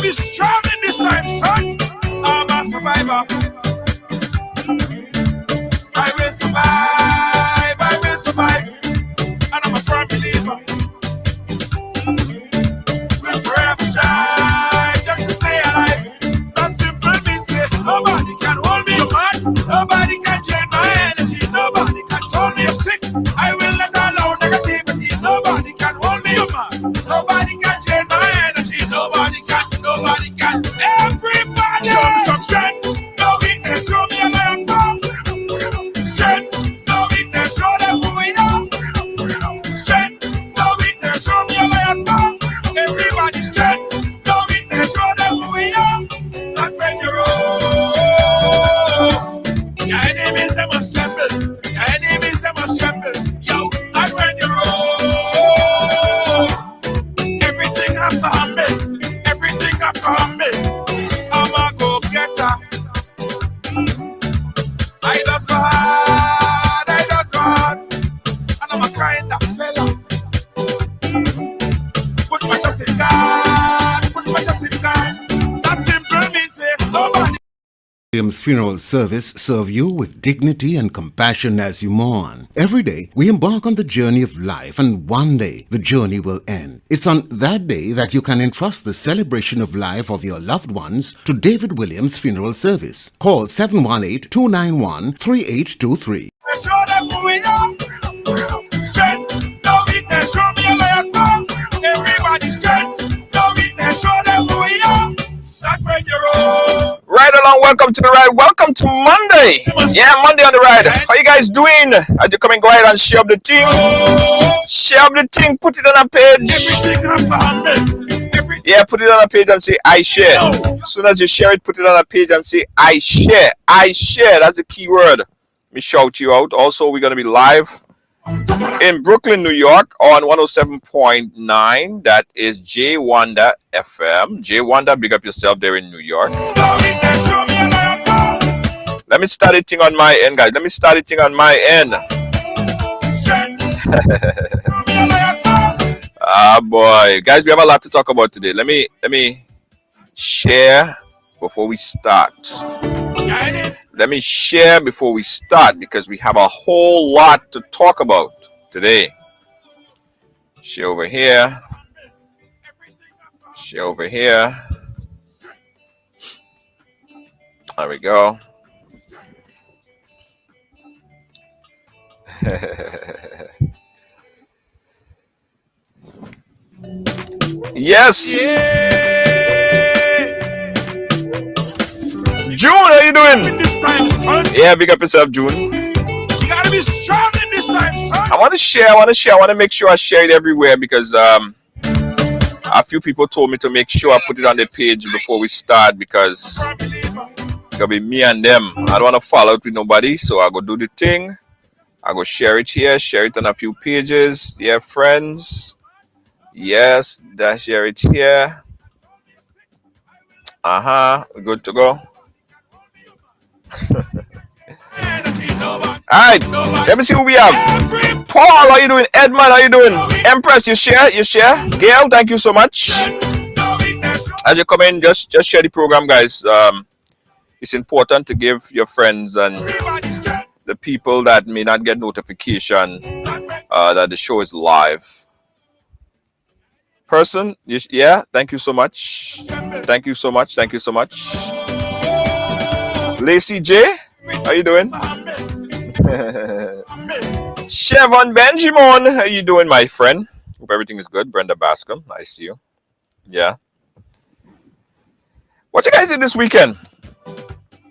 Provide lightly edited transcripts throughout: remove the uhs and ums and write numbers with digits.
be strong in this time, son. I'm a survivor. I will survive. I will survive. And I'm a firm believer. We'll forever shine just to stay alive. That simple means say nobody can hold me apart. Nobody can drain my energy. Nobody can turn me sick. I will not allow negativity. Nobody can hold me apart. Nobody can drain my energy. Nobody can. Nobody can. Everybody show me some strength. No weakness. Show me a lion bomb. Strength. No weakness. Show them who we are. Strength. No weakness. Show me a lion bomb. Everybody strength. No weakness. Show them who we are. Not when you roll. Your enemies they must tremble. Your enemies they must tremble. Yo, not when you roll. Everything has to humble. Everything has to humble. I'm a go-getter. I just go hard. I just go hard. And I'm a kind of fella. Put my trust in God. Put my trust in God. That simple means say nobody. Williams Funeral Service serve you with dignity and compassion as you mourn. Every day, we embark on the journey of life, and one day, the journey will end. It's on that day that you can entrust the celebration of life of your loved ones to David Williams Funeral Service. Call 718-291-3823. Show them who we are. Strength, no weakness. Show me a lion bomb. Everybody strength, no weakness. Show them who we are. That's when you're all. Right along, welcome to the ride. Welcome to Monday. Yeah, Monday on the ride. How you guys doing? As you come and go ahead and share up the thing. Share up the thing, put it on a page. Everything has to happen. Yeah, put it on a page and say I share. As soon as you share it, put it on a page and say I share. I share. That's the key word. Let me shout you out. Also, we're going to be live in Brooklyn, New York on 107.9. That is J Wanda FM. J Wanda, big up yourself there in New York. Let me start it thing on my end, guys. Let me start it thing on my end. Ah, boy. Guys, we have a lot to talk about today. Let me share before we start. Let me share before we start because we have a whole lot to talk about today. Share over here. Share over here. There we go. Yes. June, how you doing? This time, son. Yeah, big up yourself, June. You gotta be strong in this time, son. I want to share. I want to make sure I share it everywhere because a few people told me to make sure I put it on the page before we start because it's gonna be me and them. I don't want to fall out with nobody, so I go do the thing. I go share it here, share it on a few pages. Yeah, friends. Yes, that share it here. We're good to go. Alright, let me see who we have. Paul, how you doing? Edmund, how you doing? Empress, you share? Gail, thank you so much. As you come in, just share the program, guys. It's important to give your friends and the people that may not get notification that the show is live. Person, yeah, thank you so much. Thank you so much. Lacey J, how you doing? Chevon Benjamin, how you doing, my friend? Hope everything is good. Brenda Bascom, I see you. Yeah. What you guys did this weekend?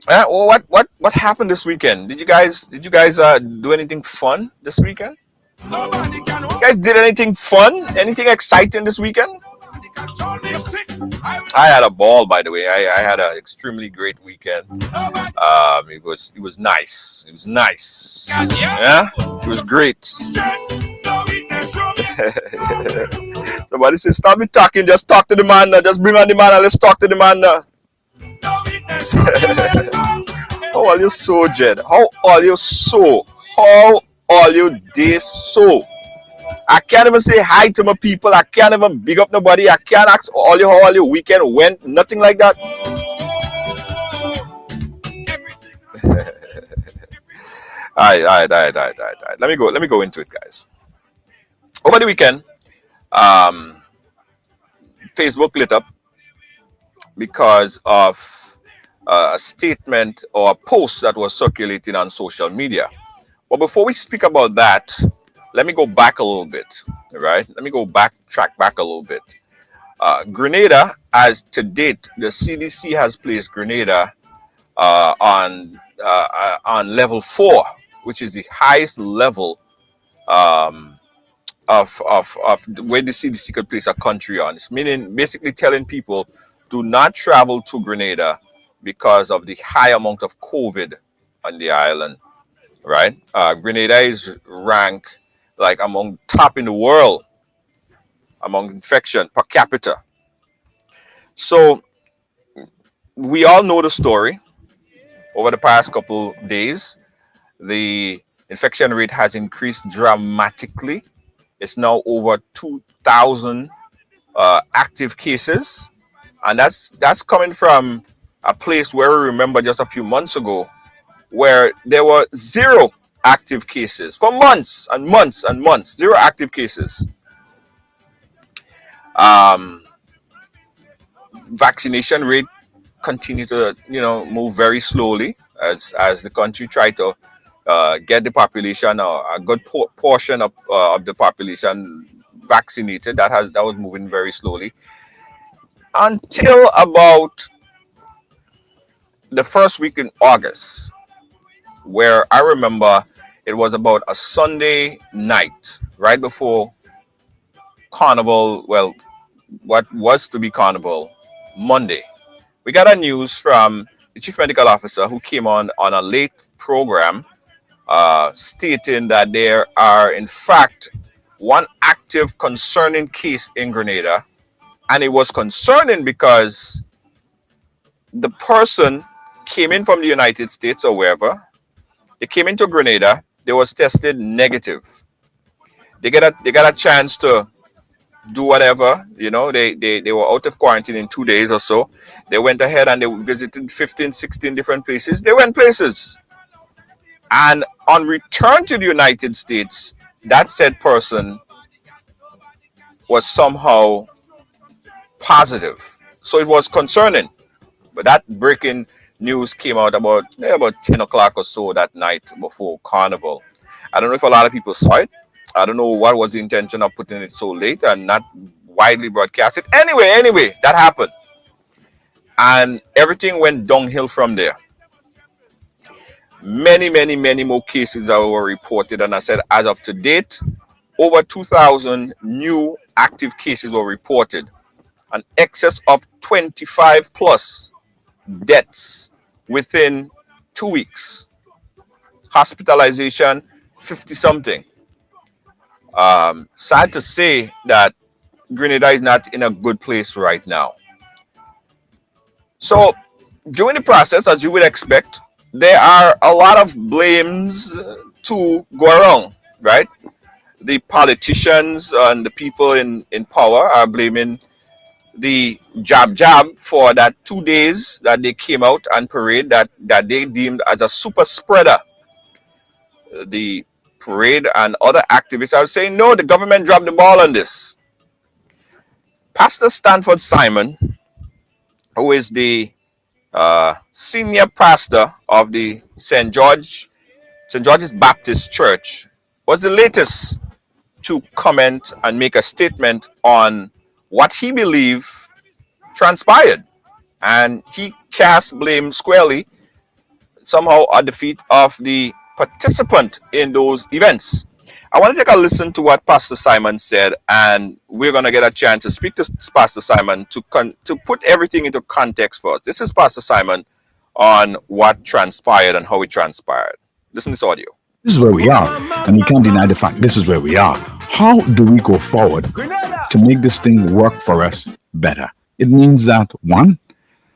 What happened this weekend? Did you guys do anything fun this weekend? You guys did anything fun? Anything exciting this weekend? I had a ball, by the way. I had an extremely great weekend. It was nice. It was nice. Yeah, it was great. Somebody says, "Stop me talking. Just talk to the man. Just bring on the man and let's talk to the man." How are you so, Jed? How are you so? How are you this so? I can't even say hi to my people. I can't even big up nobody. I can't ask all you how all your weekend went. Nothing like that. All right. Let me go into it, guys. Over the weekend, um, Facebook lit up because of a statement or a post that was circulating on social media. But before we speak about that, let me go back a little bit, right? Let me track back a little bit. Grenada, as to date, the CDC has placed Grenada on level 4, which is the highest level um, of where the CDC could place a country on. It's meaning basically telling people do not travel to Grenada because of the high amount of COVID on the island, right? Grenada is ranked like among top in the world among infection per capita. So we all know the story. Over the past couple days, the infection rate has increased dramatically. It's now over 2,000 active cases, and that's coming from a place where we remember just a few months ago where there were 0 active cases for months and months and months. 0 active cases. Vaccination rate continue to move very slowly as the country try to get the population a good portion of the population vaccinated. That was moving very slowly until about the first week in August, where I remember it was about a Sunday night right before Carnival. Well, what was to be Carnival Monday. We got a news from the chief medical officer who came on a late program stating that there are in fact one active concerning case in Grenada, and it was concerning because the person came in from the United States or wherever. They came into Grenada, they was tested negative. They got a chance to do whatever, they were out of quarantine in 2 days or so. They went ahead and they visited 15, 16 different places. They went places. And on return to the United States, that said person was somehow positive. So it was concerning. But that breaking news came out about 10 o'clock or so that night before Carnival. I don't know if a lot of people saw it. I don't know what was the intention of putting it so late and not widely broadcast it. Anyway, that happened. And everything went downhill from there. Many more cases that were reported. And I said, as of to date, over 2,000 new active cases were reported. An excess of 25 plus deaths within 2 weeks. Hospitalization, 50 something. Sad to say that Grenada is not in a good place right now. So during the process, as you would expect, there are a lot of blames to go around, right? The politicians and the people in power are blaming the jab for that 2 days that they came out and parade that they deemed as a super spreader. The parade and other activists are saying, no, the government dropped the ball on this. Pastor Stanford Simon, who is the senior pastor of the St. George's Baptist Church, was the latest to comment and make a statement on what he believed transpired. And he cast blame squarely somehow at the feet of the participant in those events. I want to take a listen to what Pastor Simon said, and we're going to get a chance to speak to Pastor Simon to put everything into context for us. This is Pastor Simon on what transpired and how it transpired. Listen to this audio. This is where we are, and you can't deny the fact this is where we are. How do we go forward to make this thing work for us better? It means that, one,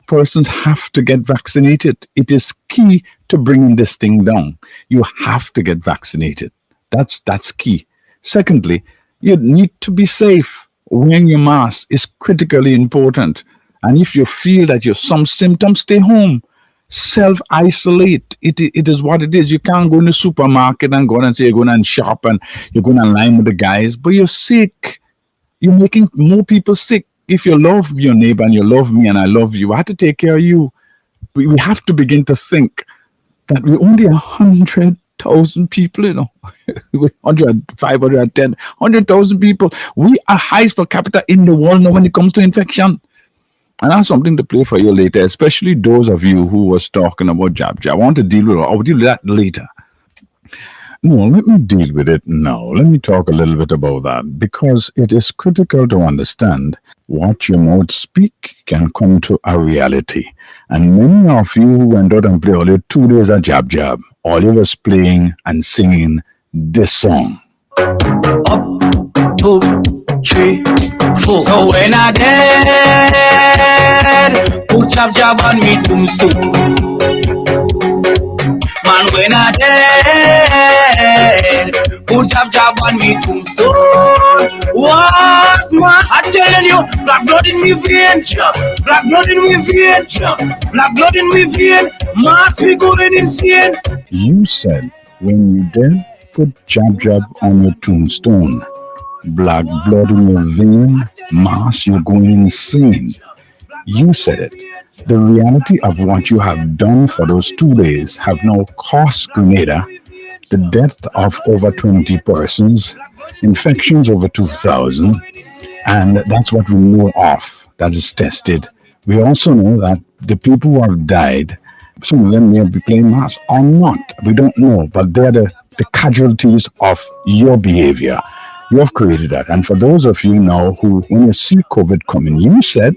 persons have to get vaccinated. It is key to bringing this thing down. You have to get vaccinated. That's key. Secondly, You need to be safe. Wearing your mask is critically important. And if you feel that you have some symptoms, stay home. Self isolate. It is what it is. You can't go in the supermarket and go and say you're going and shop and you're going to line with the guys, but you're sick. You're making more people sick. If you love your neighbor and you love me and I love you, I have to take care of you. We have to begin to think that we only 100,000 people, 100, 510, 100,000 people. We are highest per capita in the world now when it comes to infection. And I have something to play for you later, especially those of you who was talking about jab. I want to deal with it. I'll deal with that later. No, let me deal with it now. Let me talk a little bit about that because it is critical to understand what your mouth speak can come to a reality. And many of you who went out and played all your 2 days of jab, all you was playing and singing this song. Up, 2, 3, 4. So when I dead, put jab on me tombstone. Man, when I dead, put jab on me tombstone. What, man? I tell you, black blood in me vein, black blood in me vein, black blood in me vein. Mass we going insane. You said when you dead, put jab on your tombstone. Black blood in your vein, mass you're going insane. You said it. The reality of what you have done for those 2 days have now cost Grenada the death of over 20 persons, infections over 2,000, and that's what we know of. That is tested. We also know that the people who have died, some of them may be playing mass or not. We don't know, but they're the casualties of your behavior. You have created that. And for those of you now who, when you see COVID coming, you said,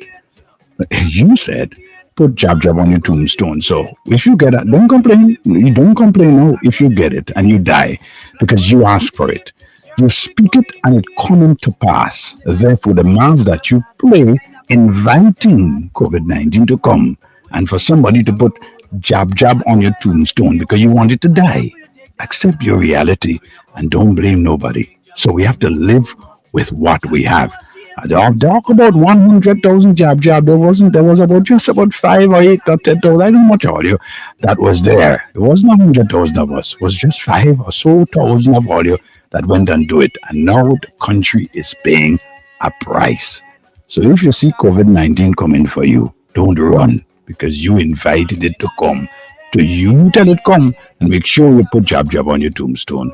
put jab on your tombstone. So if you get it, don't complain. You don't complain now if you get it and you die because you ask for it. You speak it and it coming to pass. Therefore, the mass that you play inviting COVID-19 to come and for somebody to put jab on your tombstone because you want it to die. Accept your reality and don't blame nobody. So we have to live with what we have. I talk about 100,000 jab. There was about just about 5 or 8 or 10,000. I don't know much audio that was there. It wasn't 100,000 of us. It was just 5 or so thousand of audio that went and do it. And now the country is paying a price. So if you see COVID-19 coming for you, don't run because you invited it to come. To you tell it come and make sure you put jab on your tombstone.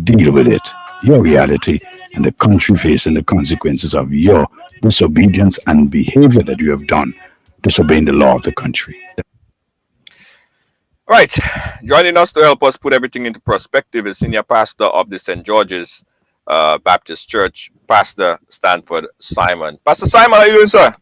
Deal with it. Your reality and the country facing the consequences of your disobedience and behavior that you have done, disobeying the law of the country. All right. Joining us to help us put everything into perspective is Senior Pastor of the St. George's Baptist Church, Pastor Stanford Simon. Pastor Simon, how are you doing, sir?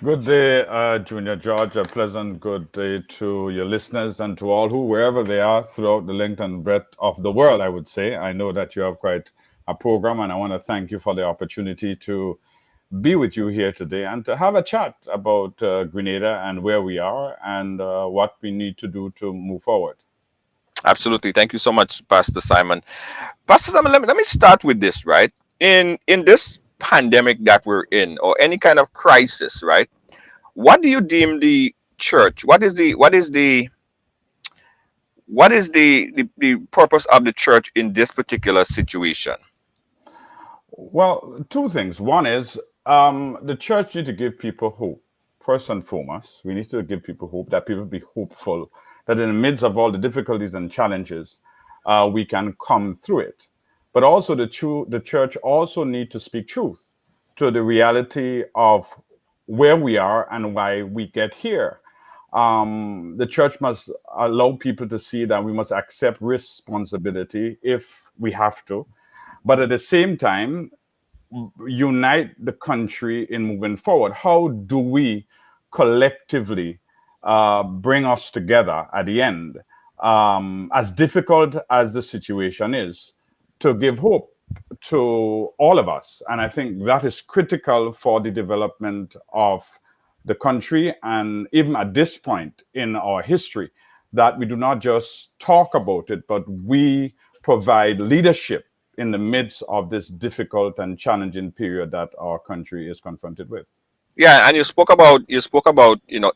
Good day, Junior George. A pleasant good day to your listeners and to all who, wherever they are throughout the length and breadth of the world, I would say. I know that you have quite a program, and I want to thank you for the opportunity to be with you here today and to have a chat about Grenada and where we are and what we need to do to move forward. Absolutely. Thank you so much, Pastor Simon. Pastor Simon, let me start with this, right? In this pandemic that we're in, or any kind of crisis, right? What do you deem the church? What is the purpose of the church in this particular situation? Well, 2 things. One is the church need to give people hope. First and foremost, we need to give people hope, that people be hopeful, that in the midst of all the difficulties and challenges, we can come through it. But also the church also need to speak truth to the reality of where we are and why we get here. The church must allow people to see that we must accept responsibility if we have to, but at the same time, unite the country in moving forward. How do we collectively bring us together at the end, as difficult as the situation is, to give hope to all of us? And I think that is critical for the development of the country, and even at this point in our history, that we do not just talk about it, but we provide leadership in the midst of this difficult and challenging period that our country is confronted with. Yeah, and you spoke about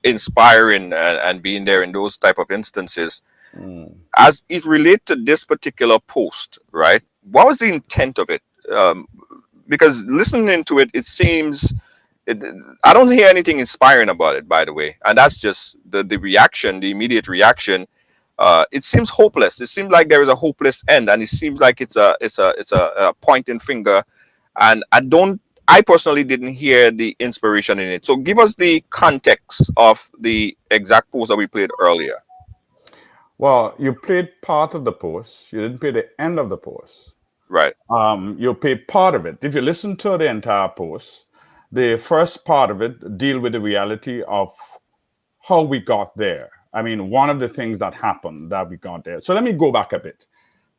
inspiring and being there in those type of instances. As it relate to this particular post, right? What was the intent of it? Because listening to it, it seems I don't hear anything inspiring about it, by the way, and that's just the reaction, the immediate reaction. It seems hopeless. It seems like there is a hopeless end, and it seems like it's a pointing finger, and I personally didn't hear the inspiration in it. So give us the context of the exact post that we played earlier. Well, you played part of the post. You didn't play the end of the post. Right. You played part of it. If you listen to the entire post, the first part of it deal with the reality of how we got there. I mean, one of the things that happened that we got there. So let me go back a bit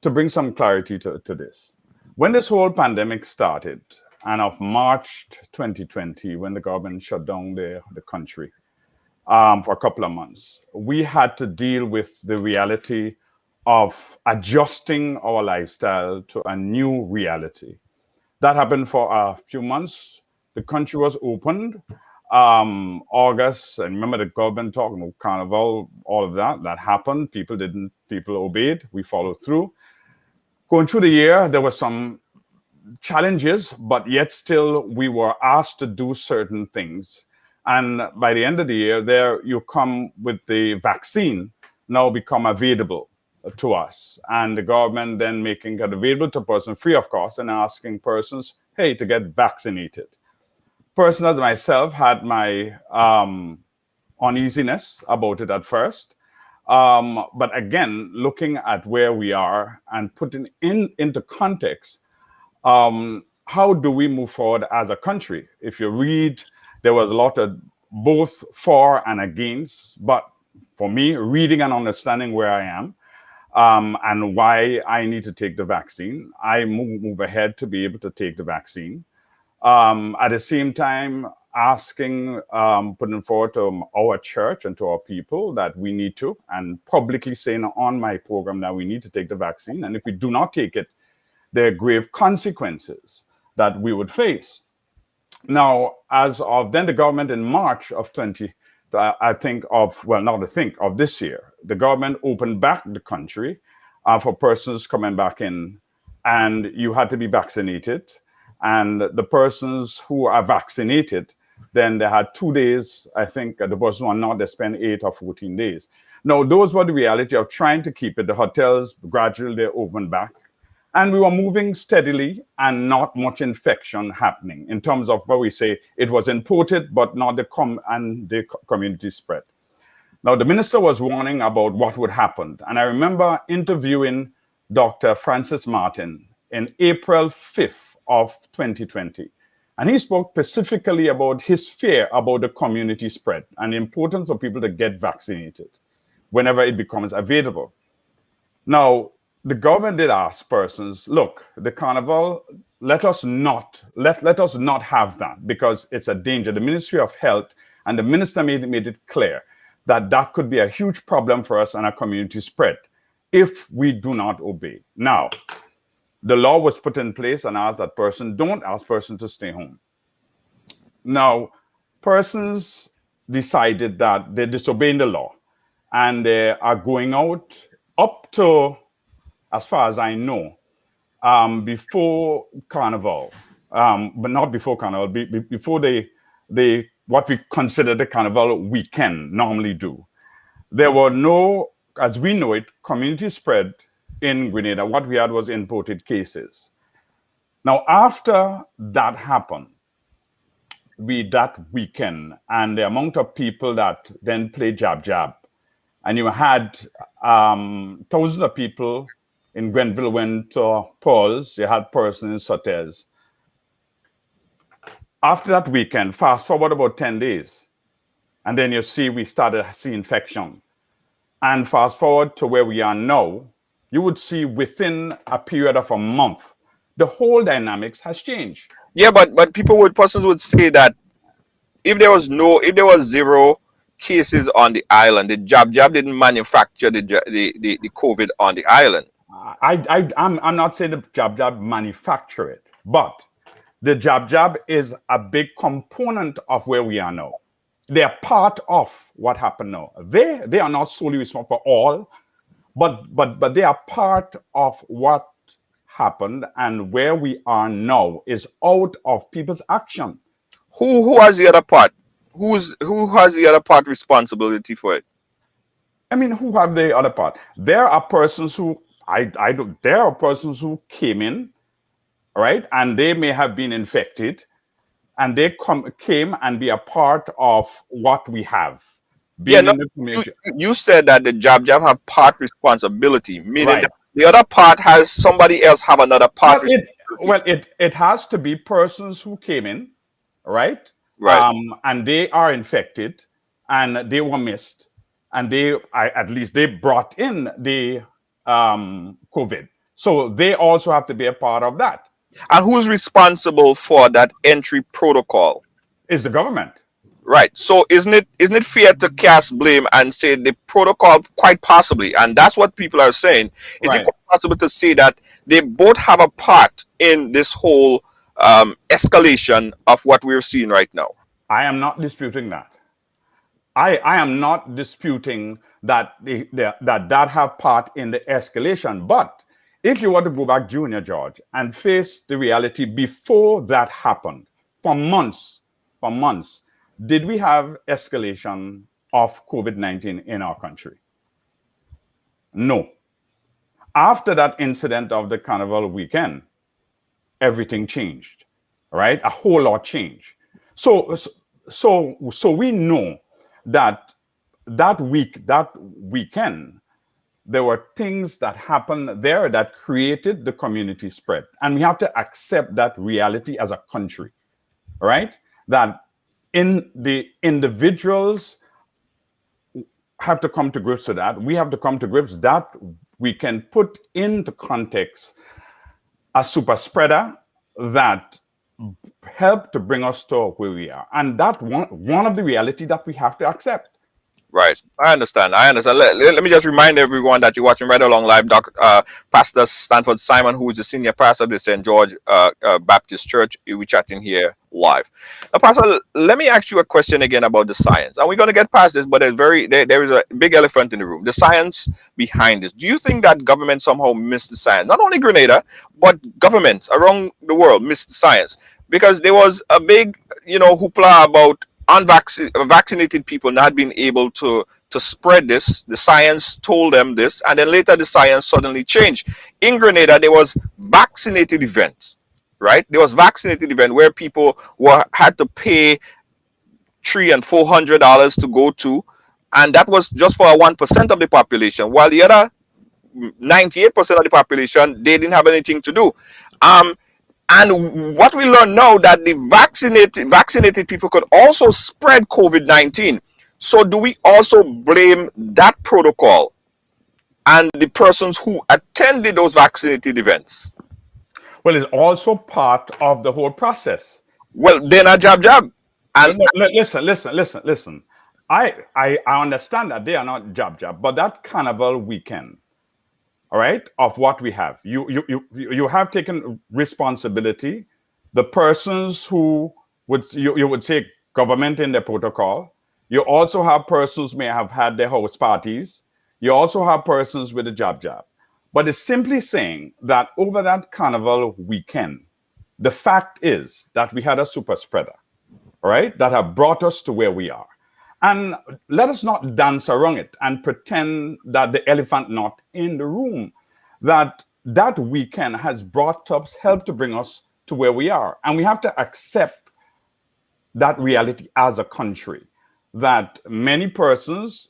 to bring some clarity to this. When this whole pandemic started, and of March 2020, when the government shut down the country for a couple of months, we had to deal with the reality of adjusting our lifestyle to a new reality. That happened for a few months. The country was opened. August, and remember the government talking about carnival, all of that happened. People obeyed. We followed through. Going through the year, there were some challenges, but yet still we were asked to do certain things. And by the end of the year, there you come with the vaccine now become available to us. And the government then making it available to persons free of cost and asking persons, hey, to get vaccinated. Person as myself had my uneasiness about it at first. But again, looking at where we are and putting into context, how do we move forward as a country? If you read, there was a lot of both for and against, but for me, reading and understanding where I am and why I need to take the vaccine, I move ahead to be able to take the vaccine. At the same time, asking, putting forward to our church and to our people that we need to, and publicly saying on my program that we need to take the vaccine. And if we do not take it, there are grave consequences that we would face. Now, as of then, the government in March of this year, the government opened back the country for persons coming back in, and you had to be vaccinated. And the persons who are vaccinated, then they had 2 days. I think the person who are not, they spend 8 or 14 days. Now, those were the reality of trying to keep it. The hotels gradually they opened back. And we were moving steadily and not much infection happening in terms of what we say it was imported, but not the community spread. Now, the minister was warning about what would happen. And I remember interviewing Dr. Francis Martin in April 5th of 2020. And he spoke specifically about his fear about the community spread and the importance for people to get vaccinated whenever it becomes available. Now, the government did ask persons, look, the carnival, let us not have that because it's a danger. The Ministry of Health and the minister made it clear that that could be a huge problem for us and our community spread if we do not obey. Now, the law was put in place and asked that person, don't ask person to stay home. Now, persons decided that they're disobeying the law and they are going out up to, as far as I know, before Carnival, but not before Carnival, before they what we consider the Carnival weekend normally do. There were no, as we know it, community spread in Grenada. What we had was imported cases. Now, after that happened, that weekend, and the amount of people that then played jab, and you had thousands of people in Grenville went to Paul's, you had persons in Sotes. After that weekend, fast forward about 10 days, and then you see we started to see infection. And fast forward to where we are now, you would see within a period of a month, the whole dynamics has changed. Yeah, but persons would say that if there was 0 cases on the island, the jab didn't manufacture the COVID on the island. I'm not saying the jab manufacture it, but the jab is a big component of where we are now. They are part of what happened now. They are not solely responsible for all, but they are part of what happened, and where we are now is out of people's action. Who has the other part? Who has the other part responsibility for it? I mean, who have the other part? There are persons who there are persons who came in, right, and they may have been infected, and they came and be a part of what we have. Yeah, no, In the community. you said that the jab have part responsibility, meaning Right. that the other part has somebody else have another part responsibility. It has to be persons who came in, right? Right. And they are infected, and they were missed, and at least they brought in the COVID. So they also have to be a part of that. And who's responsible for that entry protocol? Is the government. Right. So isn't it fair to cast blame and say the protocol, quite possibly, and that's what people are saying, is it Right. quite possible to say that they both have a part in this whole escalation of what we're seeing right now? I am not disputing that. I am not disputing that that have part in the escalation. But if you were to go back, Junior George, and face the reality before that happened, for months, did we have escalation of COVID-19 in our country? No. After that incident of the Carnival weekend, everything changed, right? A whole lot changed. So we know that weekend, there were things that happened there that created the community spread. And we have to accept that reality as a country, right? That in the individuals have to come to grips with that. We have to come to grips that we can put into context a super spreader that helped to bring us to where we are. And that one of the reality that we have to accept. Right. I understand. Let me just remind everyone that you're watching Right Along Live. Pastor Stanford Simon, who is the senior pastor of the St. George Baptist Church. We're chatting here live. Now, Pastor, let me ask you a question again about the science. And we're going to get past this, but there is a big elephant in the room. The science behind this. Do you think that government somehow missed the science? Not only Grenada, but governments around the world missed the science. Because there was a big, hoopla about unvaccinated people not being able to spread this. The science told them this, and then later the science suddenly changed. In Grenada, there was vaccinated events, right? There was vaccinated event where people had to pay $300 and $400 to go to, and that was just for 1% of the population, while the other 98% of the population, they didn't have anything to do. And what we learn now, that the vaccinated people could also spread COVID-19. So do we also blame that protocol and the persons who attended those vaccinated events? Well, it's also part of the whole process. Well, they're not jab. And listen. I understand that they are not jab, but that Carnival weekend, all right, of what we have. You have taken responsibility. The persons who you would say government in the protocol. You also have persons may have had their house parties. You also have persons with the jab. But it's simply saying that over that Carnival weekend, the fact is that we had a super spreader, right, that have brought us to where we are. And let us not dance around it and pretend that the elephant not in the room, that weekend has helped to bring us to where we are. And we have to accept that reality as a country, that many persons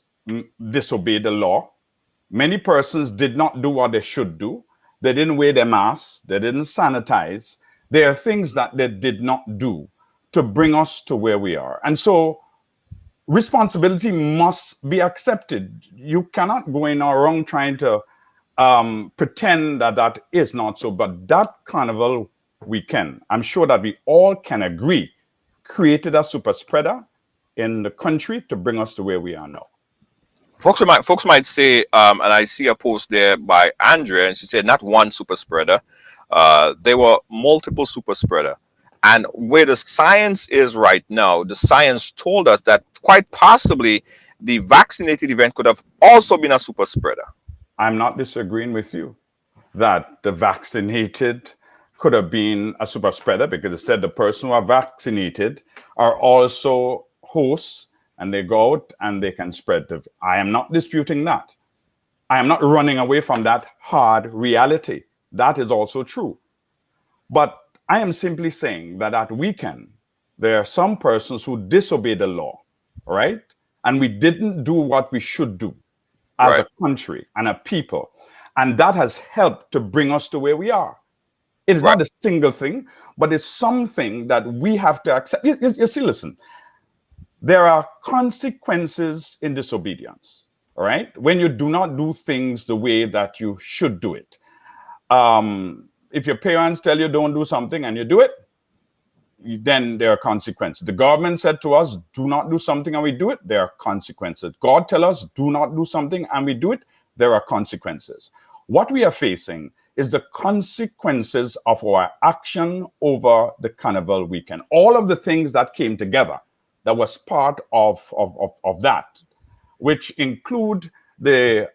disobeyed the law. Many persons did not do what they should do. They didn't wear their masks. They didn't sanitize. There are things that they did not do to bring us to where we are. And so responsibility must be accepted. You cannot go in around trying to pretend that is not so. But that Carnival weekend, I'm sure that we all can agree, created a super spreader in the country to bring us to where we are now. Folks might say, and I see a post there by Andrea, and she said not one super spreader, there were multiple super spreader. And where the science is right now, the science told us that quite possibly the vaccinated event could have also been a super spreader. I'm not disagreeing with you that the vaccinated could have been a super spreader, because it said the person who are vaccinated are also hosts, and they go out and they can spread the. I am not disputing that. I am not running away from that hard reality. That is also true. But I am simply saying that at weekend, there are some persons who disobey the law, right? And we didn't do what we should do as Right. a country and a people. And that has helped to bring us to where we are. It is Right. not a single thing, but it's something that we have to accept. You see, listen, there are consequences in disobedience, all right? When you do not do things the way that you should do it. If your parents tell you don't do something and you do it, then there are consequences. The government said to us, do not do something and we do it, there are consequences. God tell us, do not do something and we do it, there are consequences. What we are facing is the consequences of our action over the Carnival weekend. All of the things that came together that was part of that, which include the,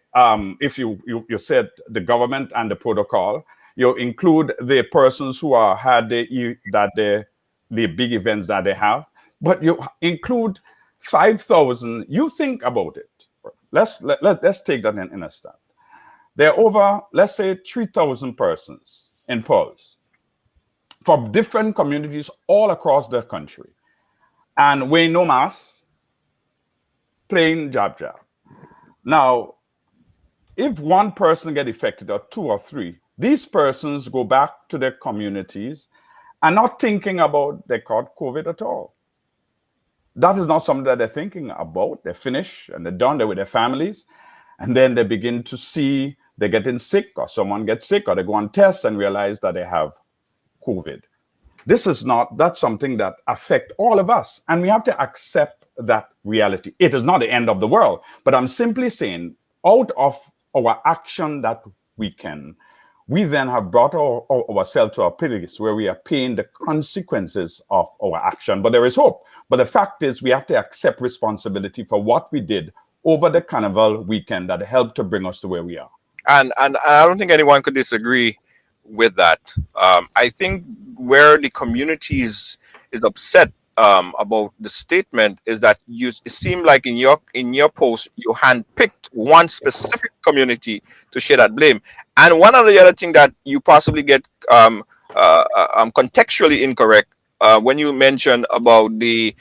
if you said the government and the protocol, you include the persons who are had the big events that they have, but you include 5,000. You think about it. Let's take that in a step. There are over, let's say, 3,000 persons in Pulse from different communities all across the country, and we no mass playing jab. Now, if one person get affected, or two or three, these persons go back to their communities and not thinking about they caught COVID at all. That is not something that they're thinking about. They're finished and they're done. They're with their families. And then they begin to see they're getting sick, or someone gets sick, or they go on tests and realize that they have COVID. That's something that affects all of us. And we have to accept that reality. It is not the end of the world. But I'm simply saying, out of our action that weekend, we then have brought ourselves to a place where we are paying the consequences of our action. But there is hope. But the fact is, we have to accept responsibility for what we did over the Carnival weekend that helped to bring us to where we are. And I don't think anyone could disagree with that. I think where the community is upset about the statement is that it seemed like in your post you handpicked one specific community to share that blame. And one of the other thing that you possibly get contextually incorrect when you mentioned about they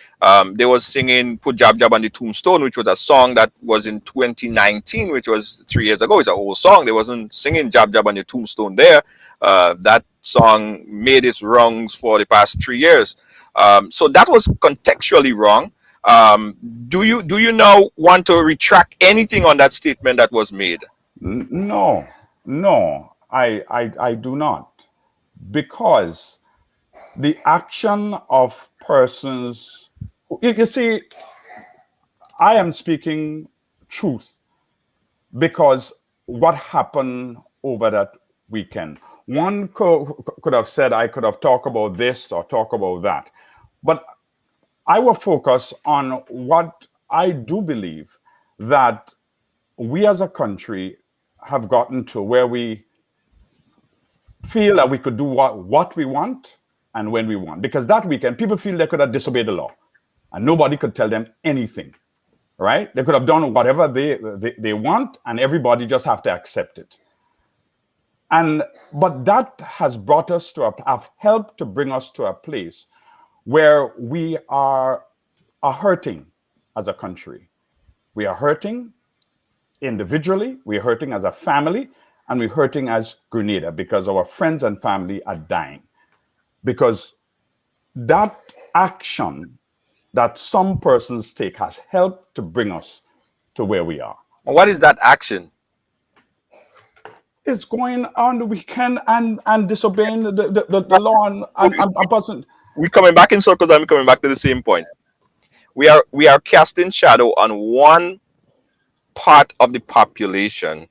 was singing "Put Jab Jab on the Tombstone," which was a song that was in 2019, which was 3 years ago. It's a whole song. They wasn't singing "Jab Jab on the Tombstone" there. That song made its rounds for the past 3 years. So that was contextually wrong. Do you now want to retract anything on that statement that was made? No, I do not, because the action of persons, you see, I am speaking truth, because what happened over that weekend, one could have said, I could have talked about this or talk about that, but I will focus on what I do believe, that we as a country have gotten to where we feel that we could do what we want and when we want. Because that weekend, people feel they could have disobeyed the law and nobody could tell them anything, right? They could have done whatever they want and everybody just have to accept it. But that has brought us to have helped to bring us to a place where we are hurting as a country. We are hurting individually, we're hurting as a family, and we're hurting as Grenada, because our friends and family are dying. Because that action that some persons take has helped to bring us to where we are. What is that action? It's going on the weekend and disobeying the law and person. We're coming back in circles and we're coming back to the same point. We are casting shadow on one part of the population,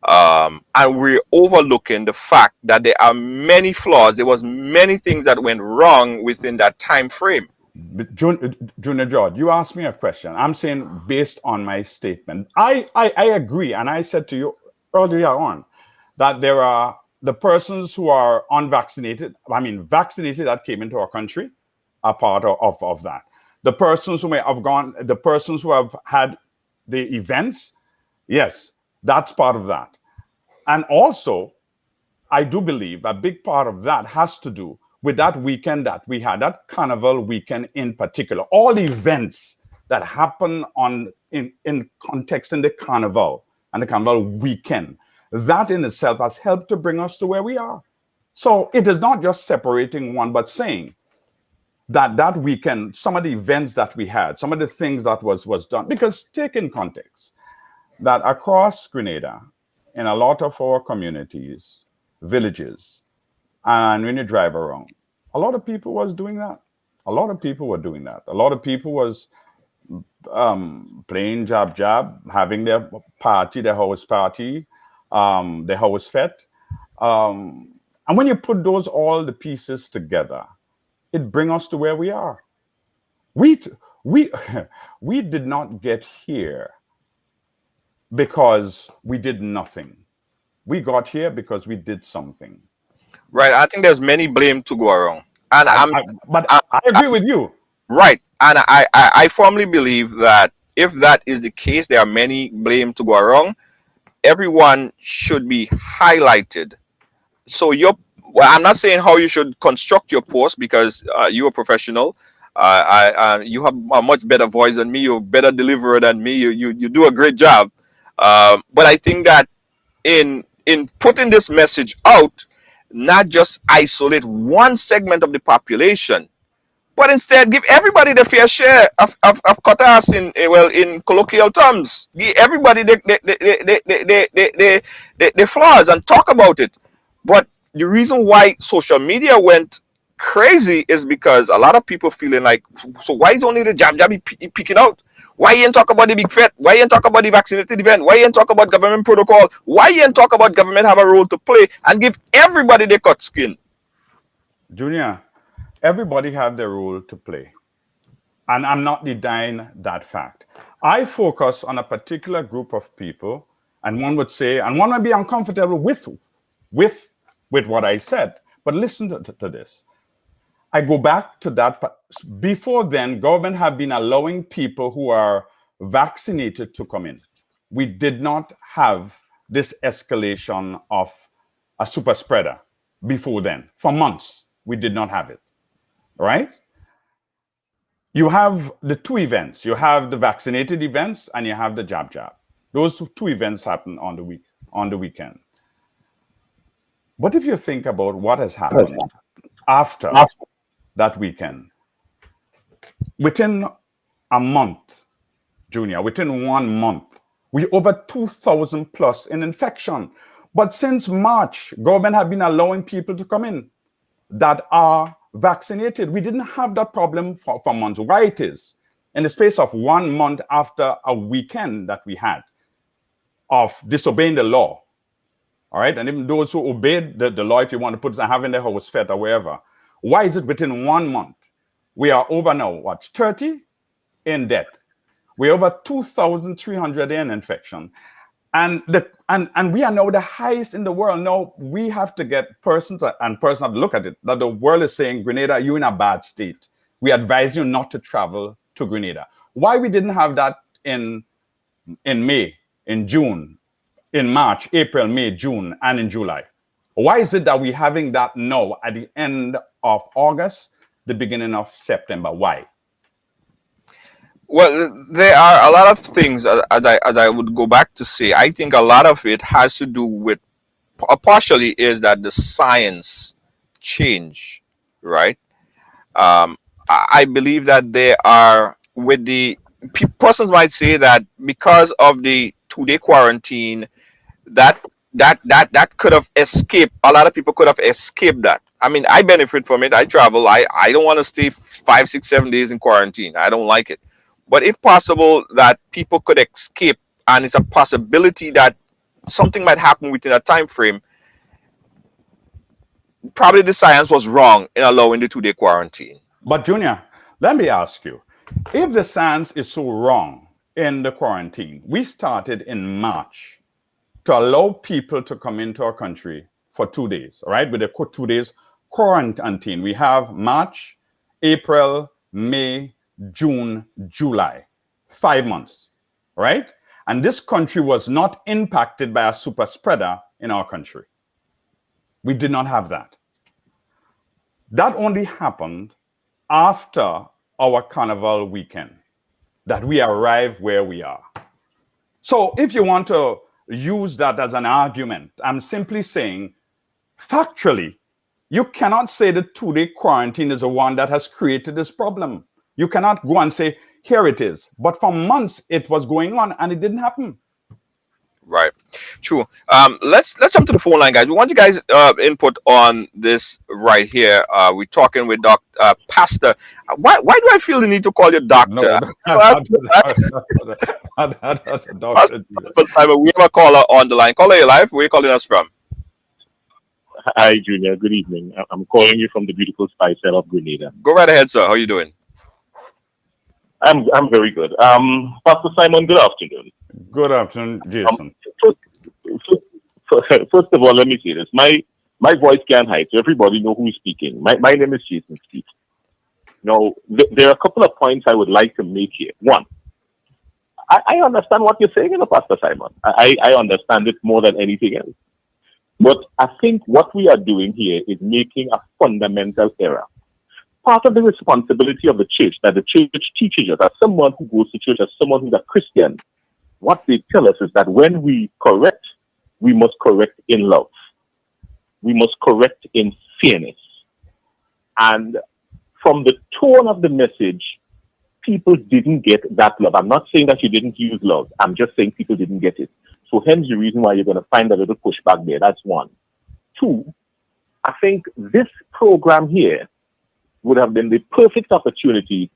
and we're overlooking the fact that there are many flaws. There was many things that went wrong within that time frame. But Junior George, you asked me a question. I'm saying based on my statement. I agree. And I said to you earlier on that there are the persons who are unvaccinated, vaccinated that came into our country are part of that. The persons who may have gone, the persons who have had the events, yes, that's part of that. And also, I do believe a big part of that has to do with that weekend that we had, that carnival weekend in particular. All the events that happen in context in the carnival and the carnival weekend, that in itself has helped to bring us to where we are. So it is not just separating one, but saying that weekend, some of the events that we had, some of the things that was done, because take in context that across Grenada, in a lot of our communities, villages, and when you drive around, a lot of people was doing that. A lot of people were doing that. A lot of people was playing jab, having their party, their house party, their house fete. And when you put all the pieces together, it brings us to where we are. We did not get here because we did nothing. We got here because we did something. Right. I think there's many blame to go around. And I agree with you. Right. And I firmly believe that if that is the case, there are many blame to go around. Everyone should be highlighted. So I'm not saying how you should construct your post, because you're a professional. You have a much better voice than me. You're a better deliverer than me. You do a great job. But I think that in putting this message out, not just isolate one segment of the population, but instead give everybody the fair share of quotas in colloquial terms. Give everybody the flaws and talk about it. But the reason why social media went crazy is because a lot of people feeling like, so why is only the jab picking out? Why you ain't talk about the big fete? Why you ain't talk about the vaccinated event? Why you ain't talk about government protocol? Why you ain't talk about government have a role to play and give everybody the cut skin? Junior, everybody have their role to play. And I'm not denying that fact. I focus on a particular group of people, and one would say, and one might be uncomfortable with what I said. But listen to this. I go back to that. Before then, government have been allowing people who are vaccinated to come in. We did not have this escalation of a super spreader before then. For months, we did not have it, right? You have the two events. You have the vaccinated events and you have the jab. Those two events happen on the weekend. But if you think about what has happened after that weekend, within a month, Junior, within 1 month, we over 2,000 plus in infection. But since March, government have been allowing people to come in that are vaccinated. We didn't have that problem for months. Why it is? In the space of 1 month after a weekend that we had of disobeying the law, all right? And even those who obeyed the law, if you want to put it, having their house fete or wherever, why is it within 1 month? We are over now, 30 in death. We're over 2,300 in infection. And we are now the highest in the world. Now we have to get persons have to look at it, that the world is saying, Grenada, you're in a bad state. We advise you not to travel to Grenada. Why we didn't have that in May, in June, in March, April, May, June, and in July? Why is it that we're having that now at the end of August, the beginning of September? Why? Well, there are a lot of things, as I would go back to say. I think a lot of it has to do with, partially is that the science change, right? I believe that there are, with the persons might say that because of the 2-day quarantine, that could have escaped. A lot of people could have escaped that. I mean, I benefit from it. I travel. I don't want to stay 5, 6, 7 days in quarantine. I don't like it. But if possible, that people could escape and it's a possibility that something might happen within a time frame, probably the science was wrong in allowing the 2-day quarantine. But Junior, let me ask you, if the science is so wrong in the quarantine, we started in March to allow people to come into our country for 2 days, all right? With the 2 days quarantine. We have March, April, May, June, July, 5 months, right? And this country was not impacted by a super spreader in our country. We did not have that. That only happened after our carnival weekend, that we arrived where we are. So if you want to use that as an argument, I'm simply saying, factually, you cannot say the 2-day quarantine is the one that has created this problem. You cannot go and say, here it is. But for months, it was going on and it didn't happen. Right. True. Let's jump to the phone line, guys. We want you guys input on this right here. We're talking with Pastor. Why do I feel the need to call you doctor? First time we have a caller on the line. Caller, you live. Where are you calling us from? Hi, Junior. Good evening. I'm calling you from the beautiful Spice Isle of Grenada. Go right ahead, sir. How are you doing? I'm very good. Pastor Simon, good afternoon. Good afternoon, Jason. First of all, let me say this. My voice can't hide, so everybody know who's speaking. My name is Jason Speak. Now, there are a couple of points I would like to make here. One, I understand what you're saying, Pastor Simon. I understand it more than anything else. But I think what we are doing here is making a fundamental error. Part of the responsibility of the church, that the church teaches us, as someone who goes to church, as someone who's a Christian, what they tell us is that when we correct, we must correct in love. We must correct in fairness. And from the tone of the message, people didn't get that love. I'm not saying that you didn't use love. I'm just saying people didn't get it. So hence the reason why you're going to find a little pushback there. That's one. Two, I think this program here would have been the perfect opportunity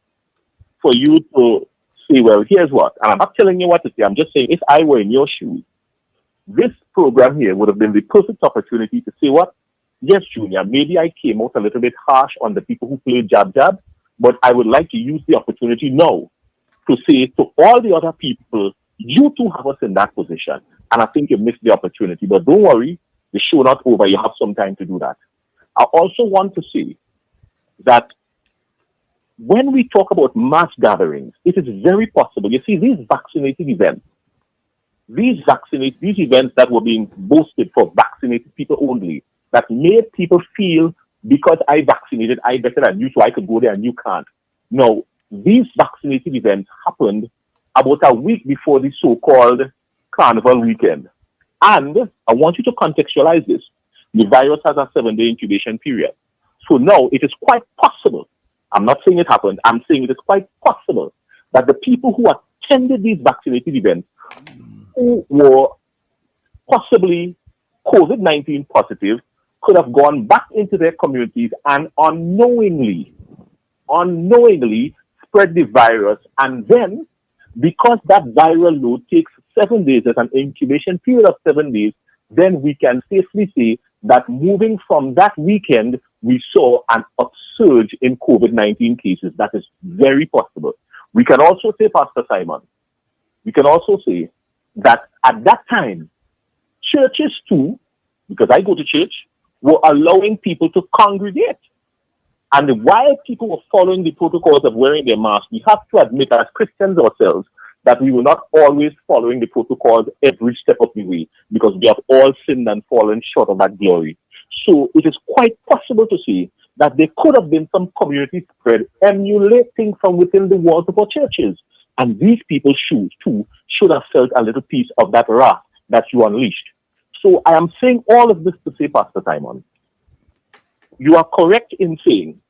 for you to say, well, here's what. And I'm not telling you what to say. I'm just saying, if I were in your shoes, this program here would have been the perfect opportunity to say, what? Yes, Junior, maybe I came out a little bit harsh on the people who played jab, but I would like to use the opportunity now to say to all the other people, you too have us in that position. And I think you missed the opportunity. But don't worry, the show not over. You have some time to do that. I also want to say that when we talk about mass gatherings, it is very possible. You see, these vaccinated events, these events that were being boasted for vaccinated people only, that made people feel because I vaccinated, I better than you, so I could go there and you can't. No, these vaccinated events happened about a week before the so-called Carnival weekend. And I want you to contextualize this. The virus has a 7-day incubation period. So now it is quite possible, I'm not saying it happened, I'm saying it is quite possible that the people who attended these vaccinated events who were possibly COVID-19 positive could have gone back into their communities and unknowingly spread the virus. And then, because that viral load takes 7 days, as an incubation period of 7 days, then we can safely say that moving from that weekend, we saw an upsurge in COVID-19 cases. That is very possible. We can also say, Pastor Simon, we can also say that at that time, churches too, because I go to church, were allowing people to congregate. And while people were following the protocols of wearing their masks, we have to admit as Christians ourselves that we were not always following the protocols every step of the way, because we have all sinned and fallen short of that glory. So it is quite possible to say that there could have been some community spread emulating from within the walls of our churches. And these people should have felt a little piece of that wrath that you unleashed. So I am saying all of this to say, Pastor Simon, you are correct in saying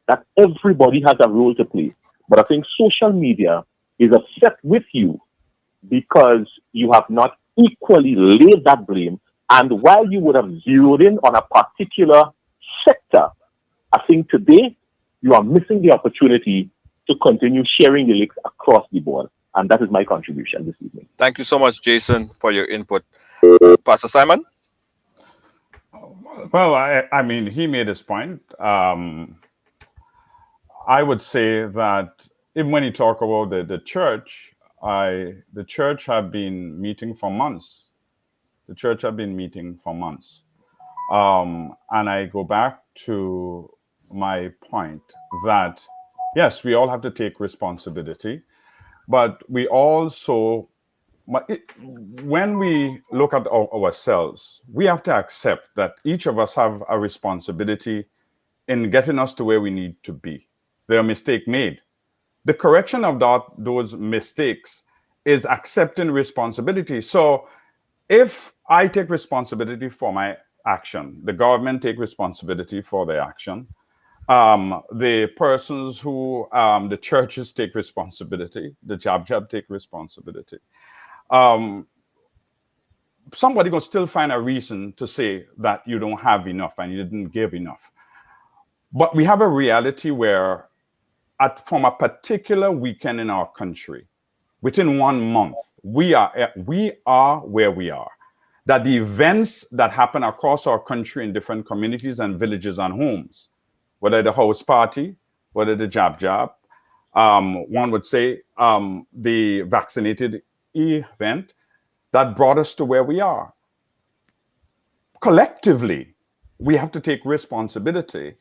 that everybody has a role to play. But I think social media is upset with you because you have not equally laid that blame. And while you would have zeroed in on a particular sector, I think today you are missing the opportunity to continue sharing the links across the board. And that is my contribution this evening. Thank you so much, Jason, for your input. Pastor Simon? Well, I mean, he made his point. I would say that even when you talk about the church, the church have been meeting for months. The church have been meeting for months. And I go back to my point that, yes, we all have to take responsibility, but we also, when we look at ourselves, we have to accept that each of us have a responsibility in getting us to where we need to be. There are mistakes made. The correction of those mistakes is accepting responsibility. So if I take responsibility for my action, the government take responsibility for their action, the persons who, the churches take responsibility, the job take responsibility. Somebody gonna still find a reason to say that you don't have enough and you didn't give enough. But we have a reality where from a particular weekend in our country, within 1 month, we are where we are. That the events that happen across our country in different communities and villages and homes, whether the house party, whether the job, one would say the vaccinated event, that brought us to where we are. Collectively, we have to take responsibility,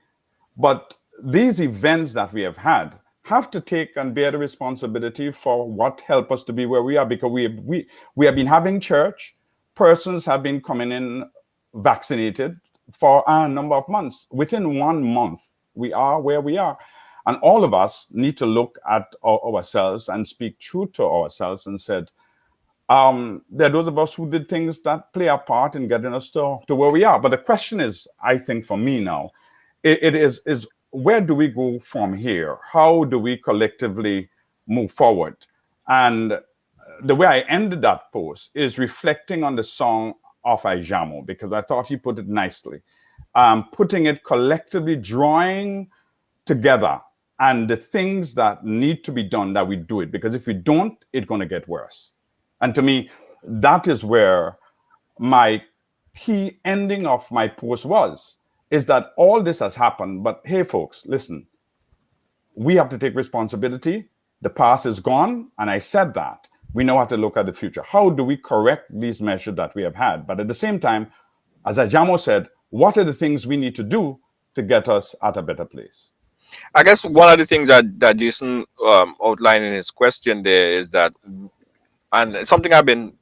but these events that we have had have to take and bear the responsibility for what helped us to be where we are, because we have been having church, persons have been coming in vaccinated for a number of months. Within 1 month, we are where we are. And all of us need to look at ourselves and speak true to ourselves and said, there are those of us who did things that play a part in getting us to where we are. But the question is, I think for me now, it is where do we go from here? How do we collectively move forward? And the way I ended that post is reflecting on the song of Ajamo, because I thought he put it nicely. Putting it collectively, drawing together, and the things that need to be done, that we do it. Because if we don't, it's going to get worse. And to me, that is where my key ending of my post was, is that all this has happened. But hey, folks, listen, we have to take responsibility. The past is gone. And I said that. We now have to look at the future. How do we correct these measures that we have had? But at the same time, as Ajamo said, what are the things we need to do to get us at a better place? I guess one of the things that Jason outlined in his question there is that, and something I've been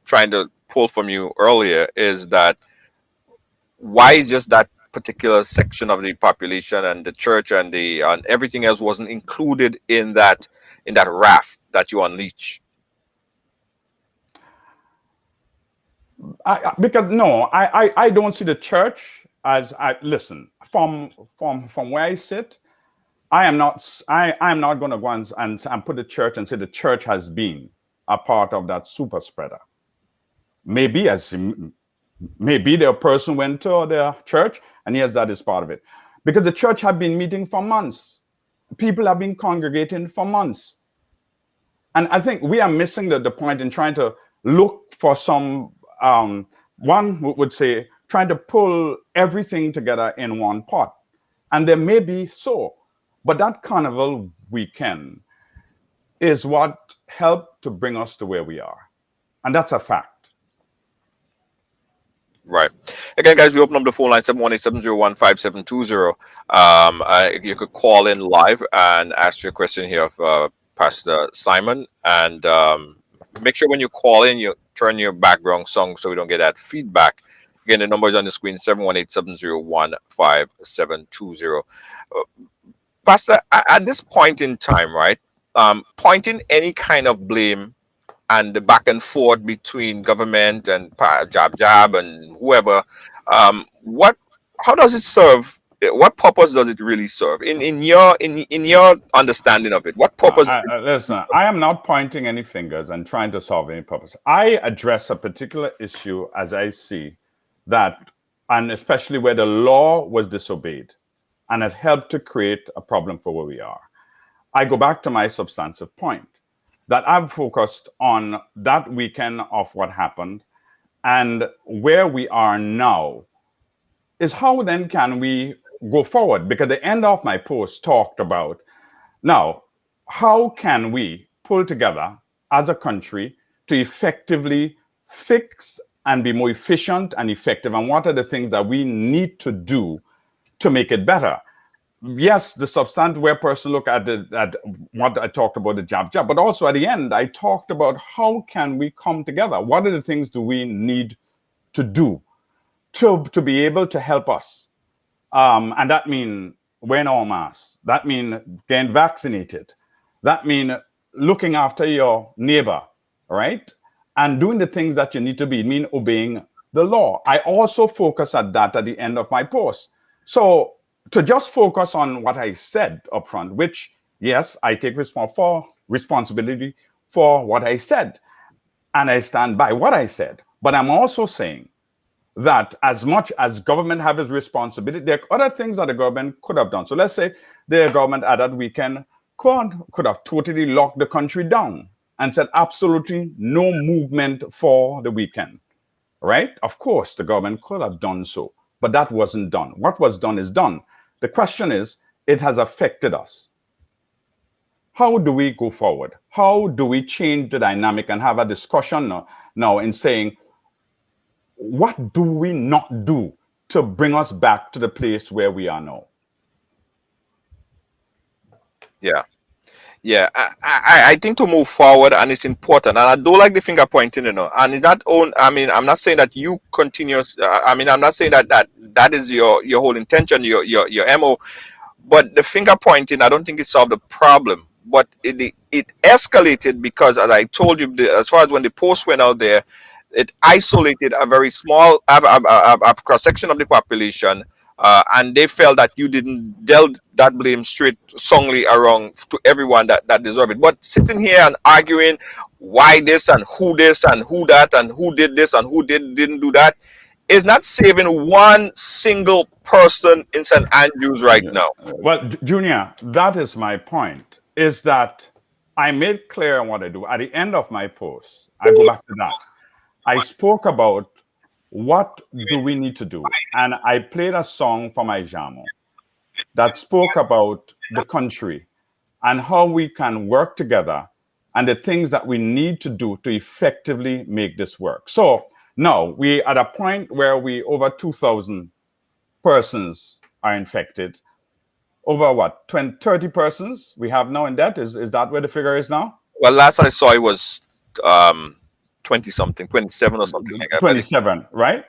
trying to pull from you earlier, is that why is just that particular section of the population and the church and everything else wasn't included in that raft that you unleash? Because no, I don't see the church as listen, from where I sit, I am not going to go and put the church and say the church has been a part of that super spreader. Maybe the person went to their church and yes, that is part of it. Because the church have been meeting for months. People have been congregating for months. And I think we are missing the point in trying to look for some, one would say, trying to pull everything together in one pot. And there may be so, but that carnival weekend is what helped to bring us to where we are. And that's a fact. Right. Again, guys, we open up the phone line 718-701-5720. You could call in live and ask your question here of Pastor Simon. And make sure when you call in, you turn your background song so we don't get that feedback. Again, the number is on the screen, 718-701-5720. Pastor, at this point in time, right, pointing any kind of blame and the back and forth between government and job and whoever, how does it serve? What purpose does it really serve in your understanding of it? What purpose? Listen, I am not pointing any fingers and trying to solve any purpose. I address a particular issue as I see that, and especially where the law was disobeyed, and it helped to create a problem for where we are. I go back to my substantive point that I've focused on that weekend of what happened and where we are now is how then can we go forward? Because the end of my post talked about now, how can we pull together as a country to effectively fix and be more efficient and effective? And what are the things that we need to do to make it better? Yes, the substantive where person look at what I talked about, the jab, but also at the end, I talked about how can we come together? What are the things do we need to do to be able to help us? And that means wearing our masks. That means getting vaccinated. That means looking after your neighbor, right? And doing the things that you need to be. It means obeying the law. I also focus at that at the end of my post. So to just focus on what I said up front, which, yes, I take responsibility for what I said. And I stand by what I said. But I'm also saying that as much as government have its responsibility, there are other things that the government could have done. So let's say the government at that weekend could have totally locked the country down and said absolutely no movement for the weekend, right? Of course, the government could have done so, but that wasn't done. What was done is done. The question is, it has affected us. How do we go forward? How do we change the dynamic and have a discussion now in saying, what do we not do to bring us back to the place where we are now? Yeah. Yeah, I think to move forward, and it's important, and I don't like the finger pointing, and in that own, I mean, I'm not saying that you continuous, I mean, I'm not saying that is your whole intention, your MO, but the finger pointing, I don't think it solved the problem, but it escalated because, as I told you, as far as when the post went out there, it isolated a very small a cross section of the population, and they felt that you didn't dealt that blame straight songly around to everyone that deserved it. But sitting here and arguing why this and who that and who did this and who didn't do that is not saving one single person in St. Andrews right now. Well, Junior, that is my point, is that I made clear what I do. At the end of my post, I go back to that. I spoke about what do we need to do. And I played a song for my Jamo that spoke about the country and how we can work together and the things that we need to do to effectively make this work. So now we at a point where we over 2,000 persons are infected. Over what, 20, 30 persons we have now in that? Is that where the figure is now? Well, last I saw it was 20 something, 27 or something like that. 27, right?